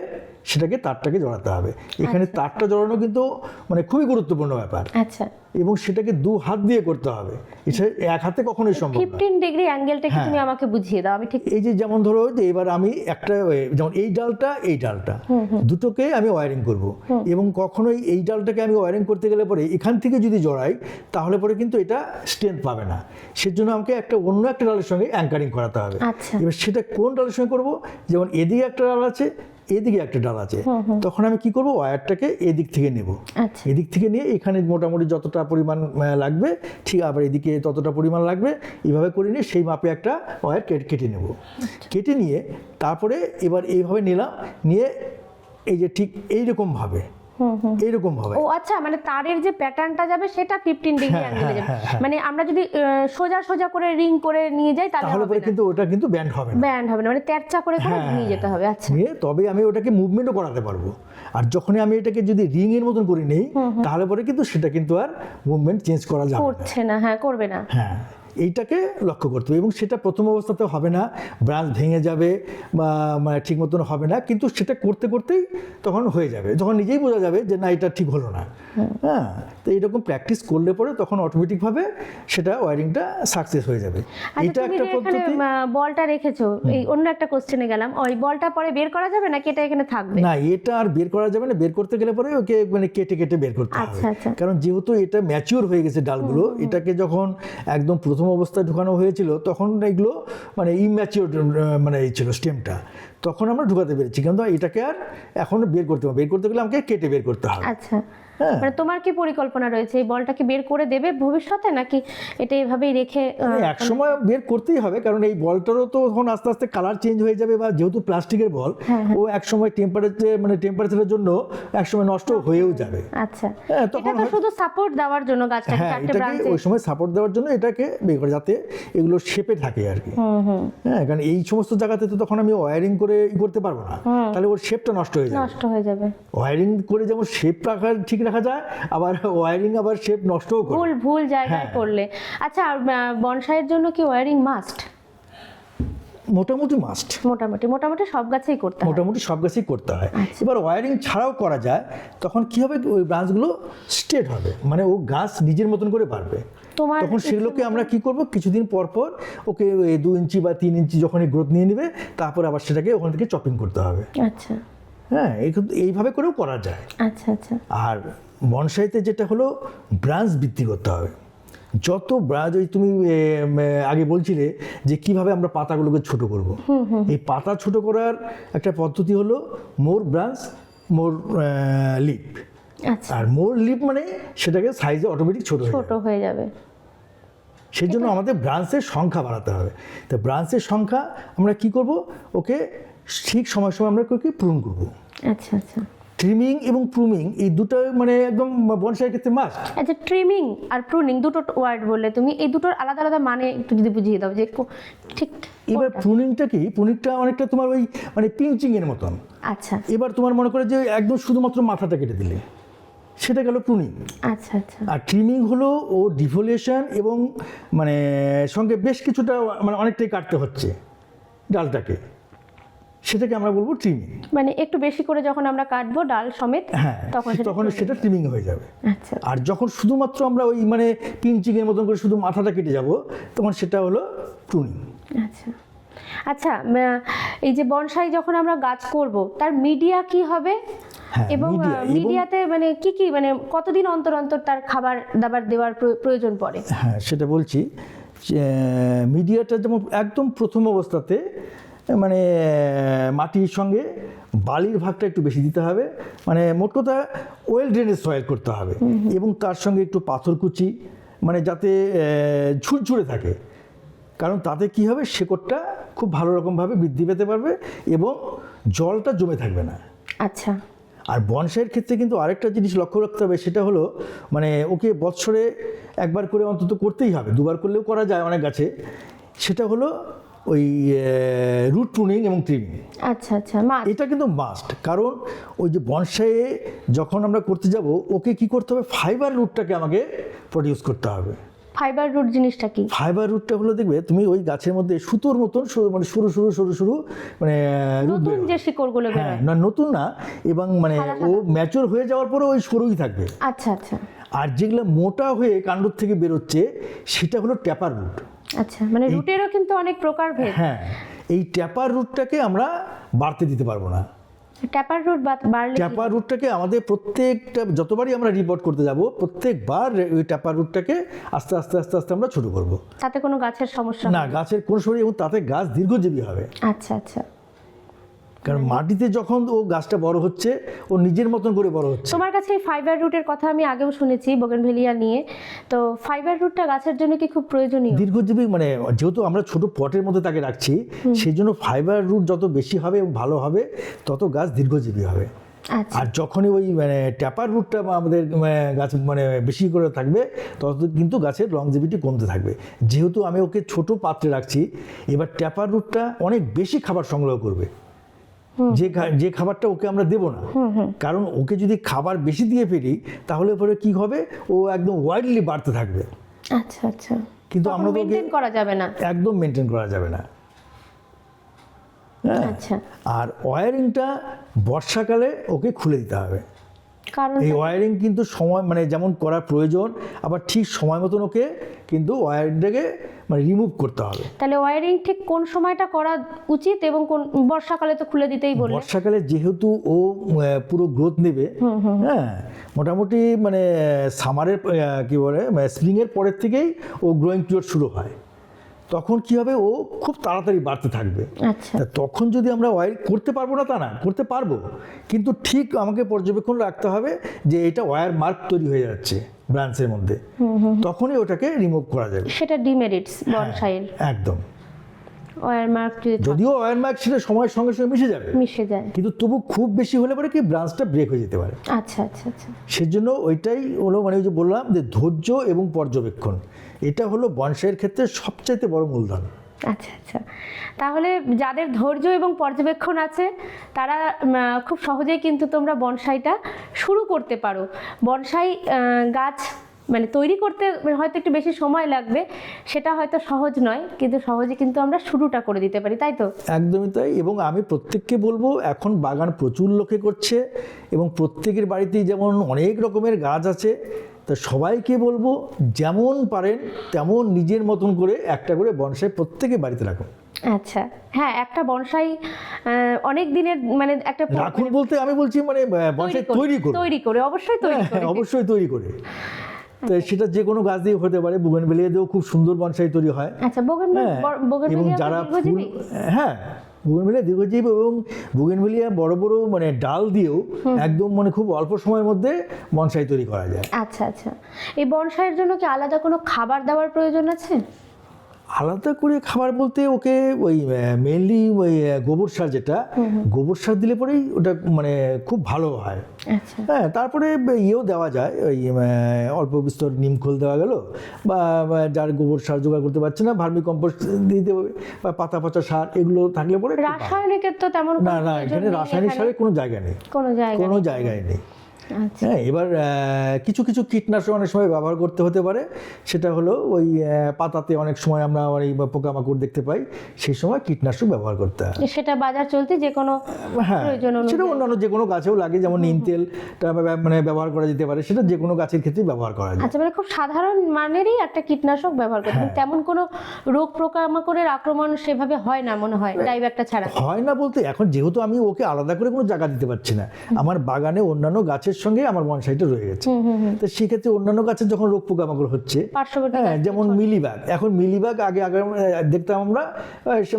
সেটাকে তারটাকে জড়াতে হবে। এখানে তারটা জড়ানো কিন্তু মানে খুবই গুরুত্বপূর্ণ ব্যাপার। আচ্ছা, এবং সেটাকে 2 হাত দিয়ে করতে হবে, এটা এক হাতে কখনোই সম্ভব না। 15 ডিগ্রি অ্যাঙ্গেলটা কি তুমি আমাকে বুঝিয়ে দাও, আমি ঠিক। এই যে যেমন ধরো যে এবার আমি একটা, যেমন এই ডালটা দুটোকে আমি ওয়্যারিং করব, এবং কখনোই এই ডালটাকে আমি ওয়্যারিং করতে গেলে পরে এখান থেকে যদি জড়াই, তাহলে পরে কিন্তু এটা স্ট্রেংথ পাবে না। সেজন্য আমাকে অন্য একটা ডালের সঙ্গে অ্যাঙ্কারিং করাতে হবে। আচ্ছা, এবার সেটা কোন ডালের সঙ্গে করব, যেমন এদিকে একটা ডাল আছে, এদিকে একটা ডাল আছে, তখন আমি কি করব, ওয়্যারটাকে এদিক থেকে নেব। আচ্ছা, এদিক থেকে নিয়ে এখানে মোটামুটি যতটা পরিমাণ লাগবে, ঠিক আবার এদিকে ততটা পরিমাণ লাগবে, এইভাবে করে নিয়ে সেই মাপে একটা ওয়্যার কেটে নেব। কেটে নিয়ে তারপরে এবার এইভাবে নিলাম, নিয়ে এই যে ঠিক এইরকমভাবে ও আচ্ছা, মানে তারের যে প্যাটার্নটা যাবে সেটা 15 ডিগ্রি অ্যাঙ্গেলে যাবে। মানে আমরা যদি সোজা সোজা করে রিং করে নিয়ে যাই, তাহলে পরে কিন্তু ওটা কিন্তু ব্যান্ড হবে না, মানে তেরচা করে নিয়ে যেতে হবে। আচ্ছা, নিয়ে তবে আমি ওটাকে মুভমেন্টও করাতে পারবো। আর যখনই আমি এটাকে যদি রিং এর মতন করে নেই, তাহলে পরে কিন্তু সেটা কিন্তু আর মুভমেন্ট চেঞ্জ করা যাবে না, হ্যাঁ করবে না। হ্যাঁ, এইটাকে লক্ষ্য করতে হবে। এবং সেটা প্রথম অবস্থাতে হবে না, ব্রাঞ্চ ভেঙে যাবে বা মানে ঠিক মতন হবে না, কিন্তু সেটা করতে করতেই তখন হয়ে যাবে, যখন নিজেই বোঝা যাবে যে না এটা ঠিক হলো না। হ্যাঁ, তো এইরকম প্র্যাকটিস করলে পরে তখন অটোমেটিকভাবে সেটা ওয়্যারিংটা সাকসেস হয়ে যাবে। এটা একটা পদ্ধতি। বলটা রেখেছো, এই অন্য একটা কোশ্চেনে গেলাম, ওই বলটা পরে বের করা যাবে নাকি এটা এখানে থাকবে? না, এটা আর বের করা যাবে না। বের করতে গেলে পরে ওকে মানে কেটে বের করতে হবে। কারণ যেহেতু এটা ম্যাচিওর হয়ে গেছে ডালগুলো, এটাকে যখন একদম প্রথম অবস্থায় ঢুকানো হয়েছিল তখন এগুলো মানে ইম্যাচিওর মানে এই ছিল স্টেমটা, তখন আমরা ঢুকাতে পেরেছি, কিন্তু এটাকে আর এখন বের করতে গেলে আমাকে কেটে বের করতে হবে। আচ্ছা, মানে তোমার কি পরিকল্পনা রয়েছে, এই বলটাকে বের করে দেবে ভবিষ্যতে, নাকি এটা এভাবেই রেখে? এক সময় বের করতেই হবে, কারণ এই বলটারও তো তখন আস্তে আস্তে কালার চেঞ্জ হয়ে যাবে, বা যেহেতু প্লাস্টিকের বল, ও এক সময় টেম্পারেচারের জন্য এক সময় নষ্ট হয়েও যাবে। আচ্ছা, এটা তো শুধু সাপোর্ট দেওয়ার জন্য গাছটাকে চারটে ব্রাঞ্চে, ওই সময় সাপোর্ট দেওয়ার জন্য এটাকে বের করে, যাতে এগুলো শেপে থাকে আর কি। হ্যাঁ, কারণ এই সমস্ত জায়গাতে তো তখন আমি ওয়্যারিং করে করতে পারবো না, তাহলে ওর শেপটা নষ্ট হয়ে যাবে। ওয়্যারিং করে যেমন শেপ ঠিক রাখা যায়, আবার ওয়্যারিং আবার শেপ নষ্টও করে ভুল জায়গায় করলে। আচ্ছা, বনসাইয়ের জন্য কি ওয়্যারিং মাস্ট? মোটামুটি মাস্ট, মোটামুটি সব গাছেই করতে হয়, করতে হয়। এবার ওয়্যারিং ছাড়াও করা যায়, তখন কি হবে, ওই ব্রাঞ্চগুলো স্ট্রেট হবে, মানে ও গাছ নিজের মতন করে বাড়বে। তখন সেগুলোকে আমরা কি করব, কিছুদিন পর ওকে 2 ইঞ্চি বা 3 ইঞ্চি যখনই গ্রোথ নিয়ে নেবে, তারপর আবার সেটাকে ওখান থেকে চপিং করতে হবে। আচ্ছা, হ্যাঁ, এইভাবে করেও করা যায়। আচ্ছা আচ্ছা। আর বনসাইতে যেটা হলো, ব্রাঞ্চ বৃদ্ধি করতে হবে। যত ব্রাঞ্চ, ওই তুমি আগে বলছিলে যে কিভাবে আমরা পাতাগুলোকে ছোট করব, এই পাতা ছোট করার একটা পদ্ধতি হলো মোর ব্রাঞ্চ মোর লিপ। আর মোর লিপ মানে সেটাকে সাইজে অটোমেটিক ছোট হয়ে যাবে। সেই জন্য আমাদের ব্রাঞ্চের সংখ্যা বাড়াতে হবে। তো ব্রাঞ্চের সংখ্যা আমরা কি করব, ওকে ঠিক সময় সময় আমরা ওকে প্রুন করব। আচ্ছা আচ্ছা ট্রিমিং এবং প্রুনিং এই দুটো মানে একদম বনসাইয়ের ক্ষেত্রে মাস্ট। আচ্ছা, ট্রিমিং আর প্রুনিং দুটো ওয়ার্ড বললে তুমি, এই দুটোর আলাদা আলাদা মানে একটু যদি বুঝিয়ে দাও যে ঠিক এবার প্রুনিংটা কি, প্রুনিংটা অনেকটা তোমার ওই মানে পিঞ্চিং এর মতন। আচ্ছা এবার তোমার মনে করে যে একদম শুধুমাত্র মাথাটা কেটে দিলে, সেটা গেল প্রুনিং। আচ্ছা আচ্ছা আর ট্রিমিং হলো ও ডিফোলিয়েশন এবং মানে সঙ্গে বেশ কিছুটা মানে অনেকটাই কাটতে হচ্ছে ডালটাকে, সেটাকে আমরা বলবো ট্রিমিং। মানে একটু বেশি করে যখন আমরা কাটবো ডাল সমেত, হ্যাঁ, তখন সেটা ট্রিমিং হয়ে যাবে। আচ্ছা আর যখন শুধুমাত্র আমরা ওই মানে পিঞ্চিংয়ের মতন করে শুধু মাথাটা কেটে যাব, তখন সেটা হলো প্রুনিং। আচ্ছা আচ্ছা, এই যে বনসাই যখন আমরা গাছ করব তার মিডিয়া কি হবে, হ্যাঁ, এবং মিডিয়াতে মানে কি কি মানে কতদিন অন্তর অন্তর তার খাবার দাবার দেওয়ার প্রয়োজন পড়ে? হ্যাঁ, সেটা বলছি। মিডিয়াটা যেমন একদম প্রথম অবস্থাতে মানে মাটির সঙ্গে বালির ভাগটা একটু বেশি দিতে হবে, মানে মোট কথা ওয়েল ড্রেনেজ সয়েল করতে হবে, এবং তার সঙ্গে একটু পাথরকুচি, মানে যাতে ঝুরঝুরে থাকে, কারণ তাতে কি হবে শেকড়টা খুব ভালো রকমভাবে বৃদ্ধি পেতে পারবে এবং জলটা জমে থাকবে না। আচ্ছা, আর বনসাইয়ের ক্ষেত্রে কিন্তু আরেকটা জিনিস লক্ষ্য রাখতে হবে, সেটা হলো মানে ওকে বৎসরে একবার করে অন্তত করতেই হবে, দুবার করলেও করা যায় অনেক গাছে, সেটা হলো ওই রুট প্রুনিং এবং ট্রিমিং। আচ্ছা আচ্ছা, এটা কিন্তু মাস্ট, কারণ ওই যে বনসাইয়ে যখন আমরা করতে যাব ওকে কি করতে হবে, ফাইবার রুটটাকে আমাকে প্রডিউস করতে হবে। ফাইবার রুট জিনিসটা কি? ফাইবার রুটটা হলো দেখবে তুমি ওই গাছের মধ্যে সুতোর মতন মানে সরু মানে রুট নতুন যে শিকড়গুলো বের হ্যাঁ, হয়। না নতুন না, এবং মানে ও ম্যাচিওর হয়ে যাওয়ার পরে ওই সরুই থাকবে। আচ্ছা আচ্ছা আর যেগুলো মোটা হয়ে কাণ্ডর থেকে বেরোচ্ছে সেটা হলো ট্যাপার রুট। আচ্ছা, মানে রুটেরও কিন্তু অনেক প্রকারভেদ। হ্যাঁ, এই ট্যাপার রুটটাকে আমরা বাড়তে দিতে পারবো না। ট্যাপার রুট বাড়লে কি? ট্যাপার রুটটাকে আমাদের প্রত্যেকটা যতবারই আমরা রিপোর্ট করতে যাব প্রত্যেকবার ওই ট্যাপার রুটটাকে আস্তে আস্তে আস্তে আস্তে আমরা ছোট করব। তাতে কোনো গাছের সমস্যা না, গাছের কোনো সময়, এবং তাতে গাছ দীর্ঘজীবী হবে। আচ্ছা আচ্ছা, কারণ মাটিতে যখন ও গাছটা বড় হচ্ছে ও নিজের মতন করে বড় হচ্ছে। তোমার কাছে এই ফাইবার রুটের কথা আমি আগেও শুনেছি বোগেনভেলিয়া নিয়ে, তো ফাইবার রুটটা গাছের জন্য কি খুব প্রয়োজনীয়? দীর্ঘজীবী মানে যেহেতু আমরা ছোট পটের মধ্যে তাকে রাখছি, সেই জন্য ফাইবার রুট যত বেশি হবে এবং ভালো হবে তত গাছ দীর্ঘজীবী হবে। আচ্ছা আর যখনই ওই মানে ট্যাপার রুটটা আমাদের গাছ মানে বেশি করে থাকবে তত কিন্তু গাছের লংজিভিটি কমতে থাকবে। যেহেতু আমি ওকে ছোট পাত্রে রাখছি, এবার ট্যাপার রুটটা অনেক বেশি খাবার সংগ্রহ করবে, যে খাবারটা ওকে আমরা দেবো না, কারণ ওকে যদি খাবার বেশি দিয়ে ফেলি তাহলে পরে কি হবে, ও একদম ওয়াইডলি বাড়তে থাকবে। আচ্ছা আচ্ছা, কিন্তু আমরা তো মেনটেন করা যাবে না, একদম মেনটেন করা যাবে না। হ্যাঁ, আচ্ছা, আর ওয়ারিংটা বর্ষাকালে ওকে খুলে দিতে হবে। কারণ এই ওয়ারিং কিন্তু সময় মানে যেমন করার প্রয়োজন, আবার ঠিক সময় মতন ওকে কিন্তু ওয়ারিংটাকে মানে রিমুভ করতে হবে। তাহলে ওয়ারিং ঠিক কোন সময়টা করা উচিত, এবং কোন বর্ষাকালে তো খুলে দিতেই বললে? বর্ষাকালে যেহেতু ও পুরো গ্রোথ নেবে, হ্যাঁ, মোটামুটি মানে সামারের কি বলে স্প্রিংয়ের পরের থেকেই ও গ্রোয়িং পিরিয়ড শুরু হয়, তখন কি হবে ও খুব তাড়াতাড়ি বাড়তে থাকবে। আচ্ছা, তখন যদি আমরা ওয়ার করতে পারবো না তা না, করতে পারবো, কিন্তু ঠিক আমাকে পর্যবেক্ষণ রাখতে হবে যে এটা ওয়্যার মার্ক তৈরি হয়ে যাচ্ছে ব্রাঞ্চের মধ্যে, তখনই ওটাকে রিমুভ করা যাবে। সেটা ডিমেরিটস বনসাইয়ের একদম। ওয়্যার মার্ক যদিও ওয়্যার মার্ক সেটা সময়ের সঙ্গে সঙ্গে মিশে যায়, কিন্তু তবু খুব বেশি হলে পরে কি ব্রাঞ্চটা ব্রেক হয়ে যেতে পারে। আচ্ছা আচ্ছা আচ্ছা, সেজন্য ওইটাই হলো মানে ওই যে বললাম যে ধৈর্য এবং পর্যবেক্ষণ, এটা হলো বনসাইয়ের ক্ষেত্রে সবচাইতে বড় মূলধন। আচ্ছা আচ্ছা, তাহলে যাদের ধৈর্য এবং পর্যবেক্ষণ আছে তারা খুব সহজেই কিন্তু তোমরা বনসাইটা শুরু করতে পারো। বনসাই গাছ মানে তৈরি করতে হয়তো একটু বেশি সময় লাগবে, সেটা হয়তো সহজ নয়, কিন্তু সহজে কিন্তু আমরা শুরুটা করে দিতে পারি, তাই তো? একদমই তাই। এবং আমি প্রত্যেককে বলবো, এখন বাগান প্রচুর লোকে করছে এবং প্রত্যেকের বাড়িতেই যেমন অনেক রকমের গাছ আছে, তা সবাইকে বলবো যেমন পারেন তেমন নিজের মতন করে একটা করে বনসাই প্রত্যেকে বাড়িতে রাখুন। আচ্ছা, হ্যাঁ, একটা বনসাই অনেক দিনের মানে একটা রাখুন বলতে আমি বলছি মানে বনসাই তৈরি করে অবশ্যই তৈরি করে, অবশ্যই তৈরি করে। তো সেটা যে কোনো গাছ দিয়ে হতে পারে, বোগেনভেলিয়া দিয়েও খুব সুন্দর বনসাই তৈরি হয়। আচ্ছা, এবং যারা ফুল, হ্যাঁ বুগেনভিলিয়া দীর্ঘজীবী এবং বুগেনভিলিয়া বড় বড় মানে ডাল দিয়েও একদম মানে খুব অল্প সময়ের মধ্যে বনসাই তৈরি করা যায়। আচ্ছা আচ্ছা, এই বনসাইয়ের জন্য কি আলাদা কোনো খাবার দাবার প্রয়োজন আছে? আলাদা করে খাবার বলতে ওকে ওই মেইনলি ওই গোবর সার, যেটা গোবর সার দিলে পরেই ওটা মানে খুব ভালো হয়। আচ্ছা, হ্যাঁ, তারপরে ইয়েও দেওয়া যায়, ওই অল্প বিস্তর নিমখোল দেওয়া গেল, বা যার গোবর সার জোগাড় করতে পারছে না ভার্মি কম্পোস্ট দিতে হবে, বা পাতা পচা সার, এগুলো থাকলে পরে রাসায়নিকের তো তেমন না না, এখানে রাসায়নিক সারের কোনো জায়গা নেই, কোনো জায়গায় নেই। আচ্ছা, হ্যাঁ, এবার কিছু কিছু কীটনাশক অনেক সময় ব্যবহার করতে হতে পারে, সেটা হলো ওই পাতাতে অনেক সময় আমরা ওই পোকামাকড় দেখতে পাই, সেই সময় কীটনাশক ব্যবহার করতে হয়। সেটা বাজার চলতে যে কোনো হ্যাঁ, প্রয়োজন অনুযায়ী। সেটা অন্যান্য যে কোনো গাছেও লাগে, যেমন নিম তেলটা মানে ব্যবহার করা যেতে পারে, সেটা যে কোনো গাছের ক্ষেত্রে ব্যবহার করা যায়। আচ্ছা, মানে খুব সাধারণ মানেরই একটা কীটনাশক ব্যবহার করতে হবে। তেমন কোনো রোগ পোকামাকড়ের আক্রমণ সেভাবে হয় না মনে হয় ডাইব্যাকটা ছাড়া। হয় না বলতে, এখন যেহেতু আমি ওকে আলাদা করে কোনো জায়গা দিতে পারছি না, আমার বাগানে অন্যান্য গাছের সঙ্গে আমার বনসাইটা রয়ে গেছে, তো সেক্ষেত্রে অন্যান্য গাছের যখন রোগ পোকামাকড় হচ্ছে, হ্যাঁ, যেমন মিলিবাগ, এখন মিলিবাগ আগে আগে দেখতাম আমরা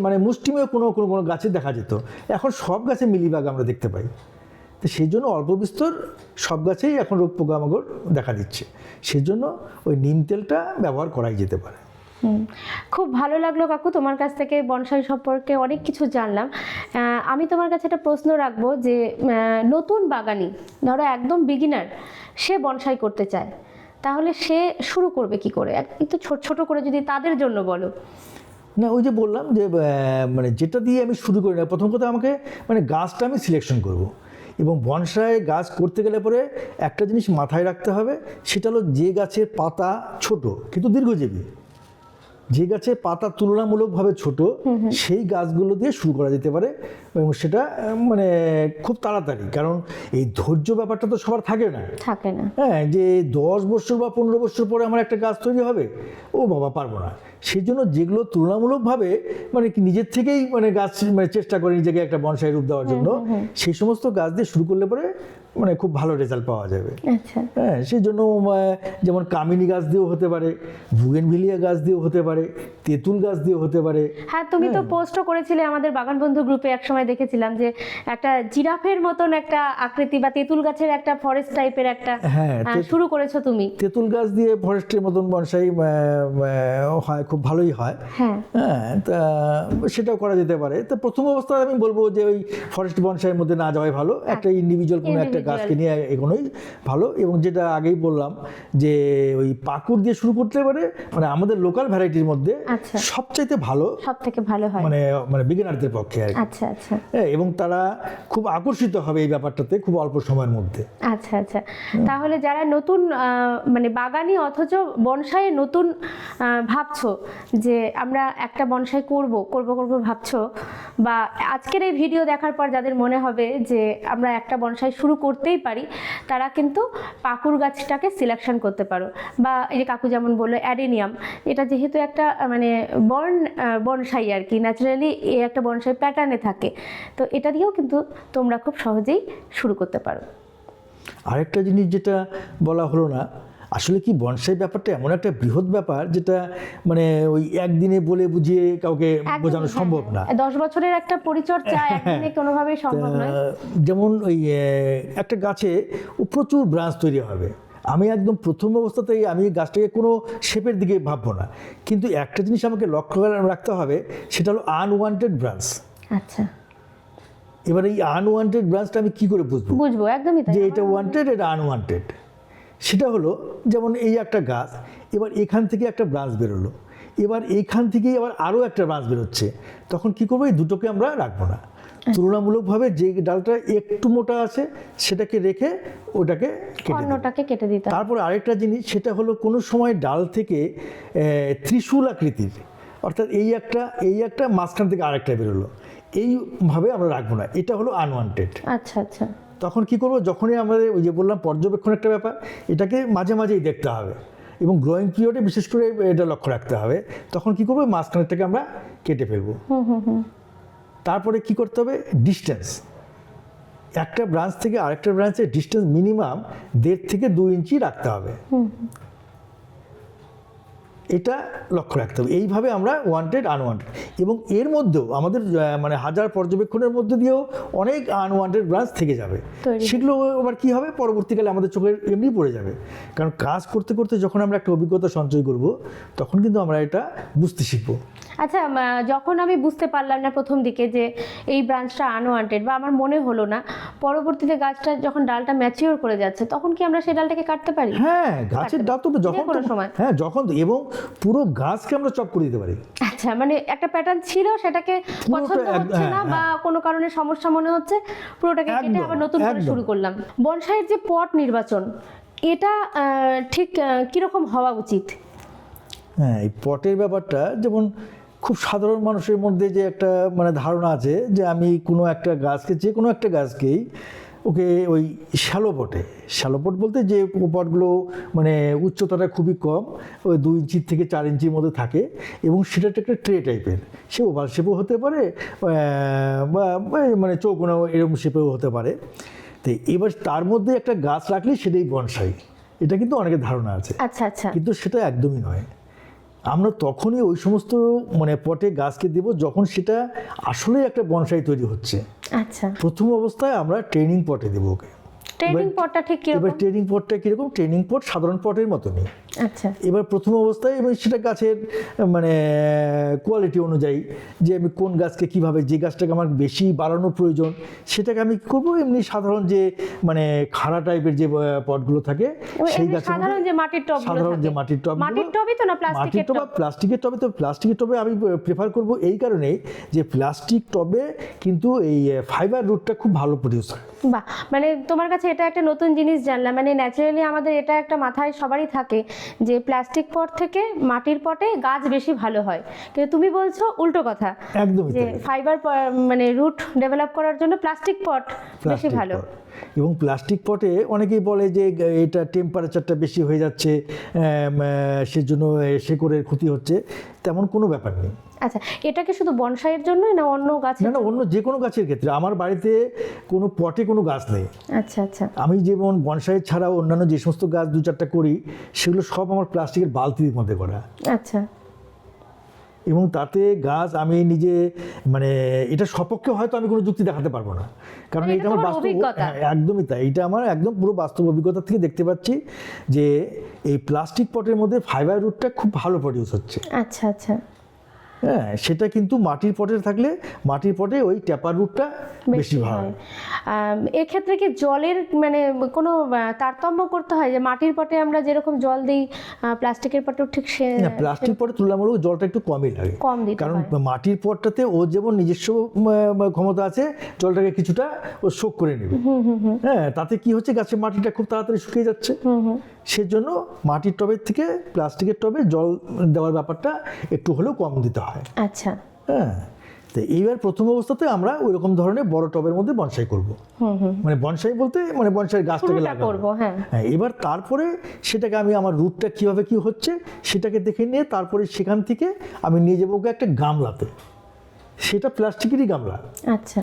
মানে মুষ্টিমেয় কোনো কোনো কোনো গাছে দেখা যেত, এখন সব গাছে মিলিবাগ আমরা দেখতে পাই। তো সেই জন্য অল্প বিস্তর সব গাছেই এখন রোগ পোকামাকড় দেখা দিচ্ছে, সেজন্য ওই নিম তেলটা ব্যবহার করাই যেতে পারে। খুব ভালো লাগলো কাকু, তোমার কাছ থেকে বনসাই সম্পর্কে অনেক কিছু জানলাম। আমি তোমার কাছে একটা প্রশ্ন রাখবো যে নতুন বাগানি, ধরো একদম বিগিনার, সে বনসাই করতে চায়, তাহলে সে শুরু করবে কি করে? একটু ছোট ছোট করে যদি তাদের জন্য বলো। না, ওই যে বললাম যে মানে যেটা দিয়ে আমি শুরু করি না, প্রথম কথা আমাকে মানে গাছটা আমি সিলেকশন করব, এবং বনসাই গাছ করতে গেলে পরে একটা জিনিস মাথায় রাখতে হবে, সেটা হলো যে গাছের পাতা ছোট কিন্তু দীর্ঘজীবী, যে গাছের পাতা তুলনামূলকভাবে ছোট, সেই গাছগুলো দিয়ে শুরু করা যেতে পারে, এবং সেটা মানে খুব তাড়াতাড়ি, কারণ এই ধৈর্য ব্যাপারটা তো সবার থাকে না। হ্যাঁ, যে 10 বছর বা 15 বছর পরে আমার একটা গাছ তৈরি হবে, ও বাবা পারবো না। সেই জন্য যেগুলো তুলনামূলকভাবে মানে কি নিজের থেকেই মানে গাছ মানে চেষ্টা করে নিজেকে একটা বনসাই রূপ দেওয়ার জন্য, সেই সমস্ত গাছ দিয়ে শুরু করলে পরে মানে খুব ভালো রেজাল্ট পাওয়া যাবে। হ্যাঁ, সেই জন্য যেমন কামিনী গাছ দিয়েও হতে পারে, বুগেনভিলিয়া গাছ দিয়েও হতে পারে, তেঁতুল গাছ দিয়েও হতে পারে। হ্যাঁ, তুমি তো পোস্টও করেছিলে আমাদের বাগান বন্ধু গ্রুপে, একসময় দেখেছিলাম যে একটা জিরাফের মতন একটা আকৃতি বা তেঁতুল গাছের একটা ফরেস্ট টাইপের একটা শুরু করেছো তুমি। তেঁতুল গাছ দিয়ে ফরেস্টের মতন বনসাই হয়, খুব ভালোই হয়। হ্যাঁ, তা সেটাও করা যেতে পারে। তো প্রথম অবস্থায় আমি বলবো যে ওই ফরেস্ট বনসাইয়ের মধ্যে না যাওয়াই ভালো, একটা ইন্ডিভিজুয়াল কোনো একটা গাছকে নিয়ে এগোনোই ভালো। এবং যেটা আগেই বললাম যে ওই পাকুড় দিয়ে শুরু করতে পারে, মানে আমাদের লোকাল ভ্যারাইটির মধ্যে সবচাইতে ভালো, সবথেকে ভালো হয় মানে মানে বিগিনারদের পক্ষে আর কি। আচ্ছা আচ্ছা, এবং তারা খুব আকর্ষিত হবে এই ব্যাপারটাতে খুব অল্প সময়ের মধ্যে। আচ্ছা আচ্ছা, তাহলে যারা নতুন মানে বাগানি অথচ বনসাইয়ে নতুন ভাবছো যে আমরা একটা বনসাই করব ভাবছো, বা আজকের এই ভিডিও দেখার পর যাদের মনে হবে যে আমরা একটা বনসাই শুরু করতেই পারি, তারা কিন্তু পাকুড় গাছটাকে সিলেকশন করতে পারো। বা এই যে কাকু যেমন বললো অ্যাডেনিয়াম, এটা যেহেতু একটা মানে বনসাই আর কি, ন্যাচারালি এই একটা বনসাই প্যাটার্নে থাকে, তো এটা দিয়েও কিন্তু তোমরা খুব সহজেই শুরু করতে পারো। আরেকটা জিনিস যেটা বলা হলো না, আসলে কি বনসাই ব্যাপারটা এমন একটা বৃহৎ ব্যাপার যেটা মানে ওই একদিনে বলে বুঝিয়ে কাউকে বোঝানো সম্ভব না। 10 বছরের একটা পরিচর্যা একদিনে কোনোভাবেই সম্ভব নয়। যেমন ওই একটা গাছে প্রচুর ব্রাঞ্চ তৈরি হবে, আমি একদম প্রথম অবস্থাতেই আমি গাছটাকে কোনো শেপের দিকে ভাববো না, কিন্তু একটা জিনিস আমাকে লক্ষ্য রাখতে হবে, সেটা হলো আনওয়ান্টেড ব্রাঞ্চ। আচ্ছা, এবার এই আনওয়ান্টেড ব্রাঞ্চটা আমি কি করে বুঝবো একদমই তাই, যে এটা ওয়ান্টেড এটা আনওয়ান্টেড? সেটা হলো যেমন এই একটা গাছ, এবার এখান থেকে একটা ব্রাঞ্চ বেরোলো, এবার এইখান থেকেই আবার আরও একটা ব্রাঞ্চ বেরোচ্ছে, তখন কি করবো? এই দুটোকে আমরা রাখবো না, তুলনামূলকভাবে যে ডালটা একটু মোটা আছে সেটাকে রেখে ওটাকে কেটে দিতে। তারপর আরেকটা জিনিস, সেটা হলো কোনো সময় ডাল থেকে ত্রিশূল আকৃতির, অর্থাৎ এই একটা মাঝখান থেকে আরেকটা বেরোলো, এইভাবে আমরা রাখবো না, এটা হলো আনওয়ান্টেড। আচ্ছা আচ্ছা, তখন কি করবো? যখনই আমাদের ওই যে বললাম পর্যবেক্ষণ একটা ব্যাপার, এটাকে মাঝে মাঝেই দেখতে হবে, এবং গ্রোয়িং পিরিয়ডে বিশেষ করে এটা লক্ষ্য রাখতে হবে। তখন কি করবো? মাঝখানেরটাকে আমরা কেটে ফেলবো। তারপরে কি করতে হবে? ডিস্টেন্স, একটা ব্রাঞ্চ থেকে আরেকটা ব্রাঞ্চের ডিস্টেন্স মিনিমাম 1.5 থেকে 2 ইঞ্চি রাখতে হবে। এটা লক্ষ্য রাখতে হবে। এইভাবে আমরা ওয়ান্টেড আনওয়ান্টেড, এবং এর মধ্যেও আমাদের মানে হাজার পর্যবেক্ষণের মধ্যে দিয়েও অনেক আনওয়ান্টেড ব্রাঞ্চ থেকে যাবে। সেগুলো আবার কী হবে, পরবর্তীকালে আমাদের চোখে এমনি পড়ে যাবে। কারণ কাজ করতে করতে যখন আমরা একটা অভিজ্ঞতা সঞ্চয় করব, তখন কিন্তু আমরা এটা বুঝতে শিখবো। আচ্ছা, যখন আমি বুঝতে পারলাম না প্রথম দিকে যে এই ব্রাঞ্চটা আনওয়ান্টেড, বা আমার মনে হলো না, পরবর্তীতে গাছটা যখন ডালটা ম্যাচিওর করে যাচ্ছে, তখন কি আমরা সেই ডালটাকে কাটতে পারি? হ্যাঁ, গাছের ডাল তো যখন সময়, হ্যাঁ যখন, এবং পুরো গাছকে আমরা চপ করে দিতে পারি। আচ্ছা, মানে একটা প্যাটার্ন ছিল, সেটাকে পছন্দ হচ্ছে না বা কোনো কারণে সমস্যা মনে হচ্ছে, পুরোটাকে কেটে আবার নতুন করে শুরু করলাম। বনসাইয়ের যে পট নির্বাচন, এটা ঠিক কিরকম হওয়া উচিত? হ্যাঁ, এই পটের ব্যাপারটা যেমন খুব সাধারণ মানুষের মধ্যে যে একটা মানে ধারণা আছে যে আমি কোনো একটা গাছকে, যে কোনো একটা গাছকেই ওকে ওই শ্যালো পট বলতে যে পটগুলো মানে উচ্চতাটা খুবই কম, ওই 2 ইঞ্চি থেকে 4 ইঞ্চির মধ্যে থাকে, এবং সেটা একটা ট্রে টাইপের, সে ওভাল শেপও হতে পারে বা মানে চৌকোনা এরকম শেপেও হতে পারে। তো এবার তার মধ্যে একটা গাছ রাখলে সেটাই বনসাই, এটা কিন্তু অনেকের ধারণা আছে। আচ্ছা আচ্ছা, কিন্তু সেটা একদমই নয়। আমরা তখনই ওই সমস্ত মানে পটে গাছকে দেব যখন সেটা আসলে একটা বনসাই তৈরি হচ্ছে। আচ্ছা, প্রথম অবস্থায় আমরা ট্রেনিং পটে দেবো ওকে। ট্রেনিং পটটা ঠিক কিরকম? এবার ট্রেনিং পটটা কিরকম? ট্রেনিং পট সাধারণ পটের মতনই। আচ্ছা, এবার প্রথম অবস্থায় এবং সেটা গাছের মানে কোয়ালিটি অনুযায়ী, যে আমি কোন গাছকে কিভাবে, যে গাছটাকে আমার বেশি বাড়ানোর প্রয়োজন সেটাকে আমি কী করবো, এমনি সাধারণ যে মানে খাড়া টাইপের যে পটগুলো থাকে সেই গাছের সাধারণ যে মাটির টব, সাধারণ যে মাটির টব, মাটির টবই তো না প্লাস্টিকের টব? প্লাস্টিকের টবে, তো প্লাস্টিকের টবে আমি প্রেফার করব এই কারণেই যে প্লাস্টিক টবে কিন্তু এই ফাইবার রুটটা খুব ভালো প্রডিউস হয়। বাহ, মানে তোমার কাছে এটা একটা নতুন জিনিস জানলাম। মানে ন্যাচারালি আমাদের এটা একটা মাথায় সবারই থাকে যে প্লাস্টিক পট থেকে মাটির পটে গাছ বেশি ভালো হয়, কিন্তু তুমি বলছো উল্টো কথা, একদমই যে ফাইবার মানে রুট ডেভেলপ করার জন্য প্লাস্টিক পট বেশি ভালো। এবং প্লাস্টিক পটে অনেকেই বলে যে এটা টেম্পারেচারটা বেশি হয়ে যাচ্ছে, সেজন্য শেকড়ের ক্ষতি হচ্ছে, তেমন কোনো ব্যাপার নেই। আচ্ছা, এটা কি শুধু বনসাইয়ের জন্যই না অন্য গাছ? না, অন্য যে কোনো গাছের ক্ষেত্রে। আমার বাড়িতে কোনো পটে কোনো গাছ নেই। আচ্ছা আচ্ছা, আমি যেমন বনসাই ছাড়াও অন্যান্য যে সমস্ত গাছ 2-4টা করি, সেগুলো সব আমার প্লাস্টিকের বালতির মধ্যে করা। আচ্ছা, এবং তাতে গাছ আমি নিজে মানে এটা সপক্ষে হয়তো আমি কোনো যুক্তি দেখাতে পারবো না, কারণ এটা আমার বাস্তব, একদমই তাই, এটা আমার একদম পুরো বাস্তব অভিজ্ঞতা থেকে দেখতে পাচ্ছি যে এই প্লাস্টিক পটের মধ্যে ফাইবার রুটটা খুব ভালো প্রডিউস হচ্ছে। আচ্ছা আচ্ছা, হ্যাঁ, সেটা কিন্তু মাটির পটে থাকলে মাটির পটে ওই ট্যাপার রুটটা বেশি ভালো হয়। এক্ষেত্রে কি জলের মানে কোনো তারতম্য করতে হয়, যে মাটির পটে আমরা যেরকম জল দিই প্লাস্টিকের পটেও ঠিক সে? না, প্লাস্টিক পটে তুলনামূলক জলটা একটু কমই লাগে, কম দিতে হয়, কারণ মাটির পটটাতে ও যেমন নিজস্ব ক্ষমতা আছে জলটাকে কিছুটা ও শোক করে নেবে। হ্যাঁ, তাতে কি হচ্ছে, গাছের মাটিটা খুব তাড়াতাড়ি শুকিয়ে যাচ্ছে। সেজন্য মাটির টবের থেকে প্লাস্টিকের টবে জল দেওয়ার ব্যাপারটা একটু হলেও কম দিতে হয়। আচ্ছা, হ্যাঁ, তো এইবার প্রথম অবস্থাতে আমরা ওই রকম ধরনের বড় টবের মধ্যে বনসাই করব। মানে বনসাই বলতে মানে বনসাই গাছটাকে লাগাবো। হ্যাঁ, এবার তারপরে সেটাকে আমি আমার রুটটা কিভাবে কি হচ্ছে সেটাকে দেখে নিয়ে তারপরে সেখান থেকে আমি নিয়ে যাবো একটা গামলাতে, সেটা প্লাস্টিকেরই গামলা। আচ্ছা,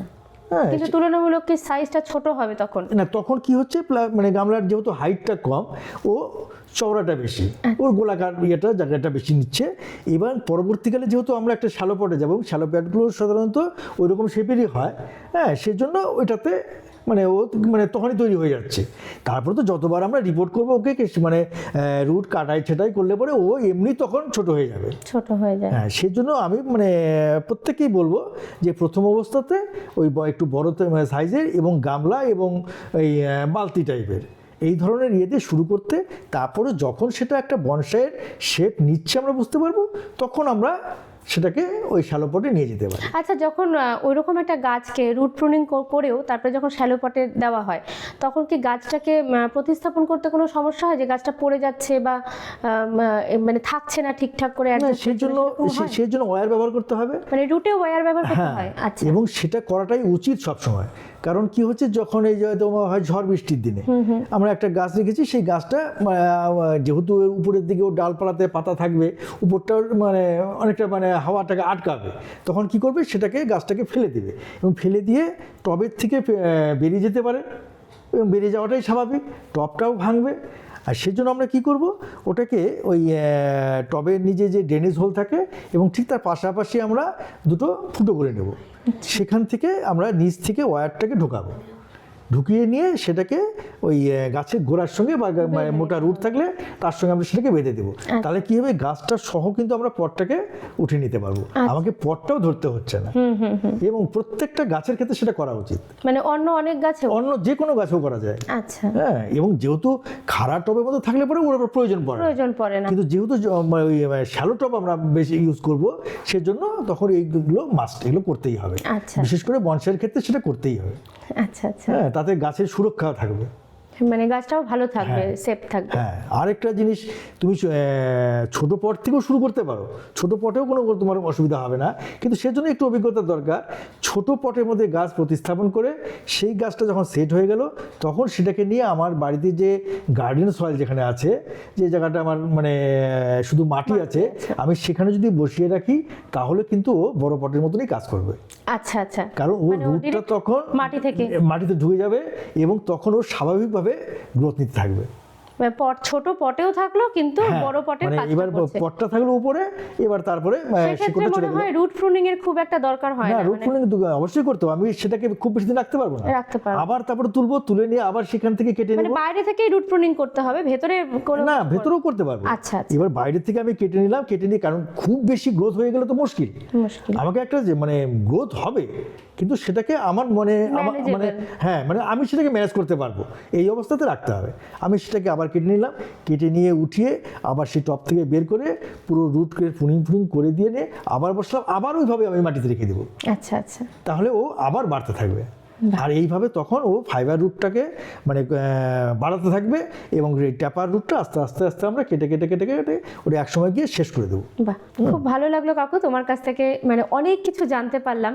কিন্তু তুলনামূলক কি সাইজটা ছোট হবে তখন? না, তখন কি হচ্ছে, মানে গামলার যেহেতু হাইটটা কম, ও চওড়াটা বেশি, ওর গোলাকার ইয়েটা জায়গাটা বেশি নিচ্ছে। এবার পরবর্তীকালে যেহেতু আমরা একটা শ্যালো পটে যাবো, শ্যালো পটগুলো সাধারণত ওই রকম শেপেরই হয়। হ্যাঁ, সেজন্য ওইটাতে মানে ও মানে তখনই তৈরি হয়ে যাচ্ছে। তারপরে তো যতবার আমরা রিপোর্ট করবো ওকে, মানে রুট কাটাই ছেটাই করলে পরে ও এমনি তখন ছোট হয়ে যাবে, ছোট হয়ে যায়। হ্যাঁ, সেজন্য আমি মানে প্রত্যেকেই বলবো যে প্রথম অবস্থাতে ওই একটু বড় সাইজের এবং গামলা এবং এই বালতি টাইপের এই ধরনের ইয়ে দিয়ে শুরু করতে, তারপরে যখন সেটা একটা বনসাইয়ের শেপ নিচ্ছে আমরা বুঝতে পারবো, তখন আমরা সেটাকে ওই শ্যালো পটে নিয়ে যেতে পারি। আচ্ছা, যখন ওইরকম একটা গাছকে রুট প্রুনিং করেও তারপরে যখন শ্যালো পটে দেওয়া হয়, তখন কি গাছটাকে প্রতিস্থাপন করতে কোনো সমস্যা হয়, যে গাছটা পড়ে যাচ্ছে বা মানে থাকছে না ঠিকঠাক করে? সেই জন্য ওয়্যার ব্যবহার করতে হবে, মানে রুটে ওয়্যার ব্যবহার করতে হয়। আচ্ছা, এবং সেটা করাটাই উচিত সবসময়। কারণ কি হচ্ছে, যখন এই যে হয় ঝড় বৃষ্টির দিনে আমরা একটা গাছ রেখেছি, সেই গাছটা যেহেতু উপরের দিকে ও ডালপালাতে পাতা থাকবে, উপরটা মানে অনেকটা মানে হাওয়াটাকে আটকাবে, তখন কি করবে, সেটাকে গাছটাকে ফেলে দেবে, এবং ফেলে দিয়ে টবের থেকে বেরিয়ে যেতে পারে, এবং বেরিয়ে যাওয়াটাই স্বাভাবিক, টবটাও ভাঙবে। আর সেজন্য আমরা কি করব, ওটাকে ওই টবের নিচে যে ড্রেনেজ হোল থাকে এবং ঠিক তার পাশাপাশি আমরা দুটো ফুটো করে নেব, সেখান থেকে আমরা নিচ থেকে ওয়্যারটাকে ঢোকাবো, ঢুকিয়ে নিয়ে সেটাকে ওই গাছের গোড়ার সঙ্গে বা মোটা রুট থাকলে তার সঙ্গে আমরা সেটাকে বেঁধে দেবো। তাহলে কি হবে, গাছটা সহ কিন্তু আমরা পটটাকে উঠে নিতে পারবো, আমাকে পটটাও ধরতে হচ্ছে না। এবং প্রত্যেকটা গাছের ক্ষেত্রে সেটা করা উচিত, মানে অনেক গাছে অন্য যে কোনো গাছেও করা যায়। আচ্ছা, হ্যাঁ, এবং যেহেতু খাড়া টবের মধ্যে থাকলে পরে ওর প্রয়োজন পড়ে না, কিন্তু যেহেতু ওই শ্যালো টব আমরা বেশি ইউজ করব, সেজন্য তখন এইগুলো মাস্ট, এগুলো করতেই হবে। বিশেষ করে বনসাইয়ের ক্ষেত্রে সেটা করতেই হবে। আচ্ছা আচ্ছা, হ্যাঁ, তাতে গাছের সুরক্ষা থাকবে, মানে গাছটাও ভালো থাকবে, সেফ থাকবে। হ্যাঁ, আরেকটা জিনিস, তুমি ছোট পট থেকেও শুরু করতে পারো, ছোট পটেও কোনো তোমার অসুবিধা হবে না, কিন্তু সেজন্য একটু অভিজ্ঞতার দরকার। ছোট পটের মধ্যে গাছ প্রতিস্থাপন করে সেই গাছটা যখন সেট হয়ে গেল, তখন সেটাকে নিয়ে আমার বাড়িতে যে গার্ডেন সয়েল যেখানে আছে, যে জায়গাটা আমার মানে শুধু মাটি আছে, আমি সেখানে যদি বসিয়ে রাখি, তাহলে কিন্তু ও বড় পটের মতনই কাজ করবে। আচ্ছা আচ্ছা, কারণ ও রুটটা তখন মাটিতে ঢুকে যাবে এবং তখন ও স্বাভাবিকভাবে গ্রোথ নিতে থাকবে। ছোট পটেও থাকলো কিন্তু বড় পটের কাজ করছে। এবার পটটা থাকলো উপরে, এবার তারপরে শিকড়টা চলে গেল। রুট প্রুনিং এর খুব একটা দরকার হয় না। রুট প্রুনিং অবশ্যই করতে হবে, আমি সেটাকে খুব বেশি দিন রাখতে পারবো না, আবার তারপরে তুলে নিয়ে আবার সেখান থেকে কেটে নেব। মানে বাইরে থেকেই রুট প্রুনিং করতে হবে, ভেতরে কোনো না, ভেতরেও করতে পারবো। আচ্ছা, এবার বাইরে থেকে আমি কেটে নিলাম, কারণ খুব বেশি গ্রোথ হয়ে গেলে তো মুশকিল। আমাকে একটা যে মানে গ্রোথ হবে, কিন্তু সেটাকে আমার মানে আমি সেটাকে ম্যানেজ করতে পারবো, এই অবস্থাতে রাখতে হবে। আমি সেটাকে আবার কেটে নিলাম, কেটে নিয়ে উঠিয়ে আবার সেই টব থেকে বের করে পুরো রুটকে ফুনিং করে দিয়ে নিয়ে আবার বসলাম, আবার ওইভাবে আমি মাটিতে রেখে দেবো। আচ্ছা আচ্ছা, তাহলে ও আবার বাড়তে থাকবে। আর এইভাবে তখন ও ফাইবার রুটটাকে মানে বাড়াতে থাকবে এবং ট্যাপার রুটটা আস্তে আস্তে আস্তে আমরা কেটে ওটা একসময় গিয়ে শেষ করে দেবো। বাহ, খুব ভালো লাগলো কাকু, তোমার কাছ থেকে মানে অনেক কিছু জানতে পারলাম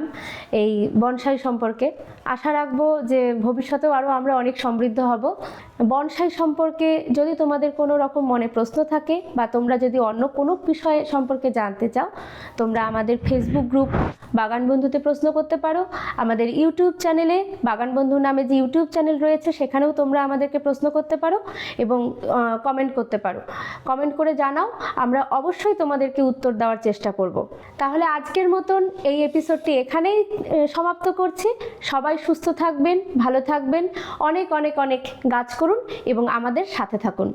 এই বনসাই সম্পর্কে। আশা রাখবো যে ভবিষ্যতেও আরও আমরা অনেক সমৃদ্ধ হব। বনসাই সম্পর্কে যদি তোমাদের কোনো রকম মনে প্রশ্ন থাকে বা তোমরা যদি অন্য কোনো বিষয় সম্পর্কে জানতে চাও, তোমরা আমাদের ফেসবুক গ্রুপ বাগান বন্ধুতে প্রশ্ন করতে পারো। আমাদের ইউটিউব চ্যানেলে বাগান বন্ধু নামে যে ইউটিউব চ্যানেল রয়েছে, সেখানেও তোমরা আমাদেরকে প্রশ্ন করতে পারো এবং কমেন্ট করতে পারো। কমেন্ট করে জানাও, আমরা অবশ্যই তোমাদেরকে উত্তর দেওয়ার চেষ্টা করব। তাহলে আজকের মতন এই এপিসোডটি এখানেই সমাপ্ত করছি। সবাই সুস্থ থাকবেন, ভালো থাকবেন, অনেক অনেক অনেক গাছ করুন এবং আমাদের সাথে থাকুন।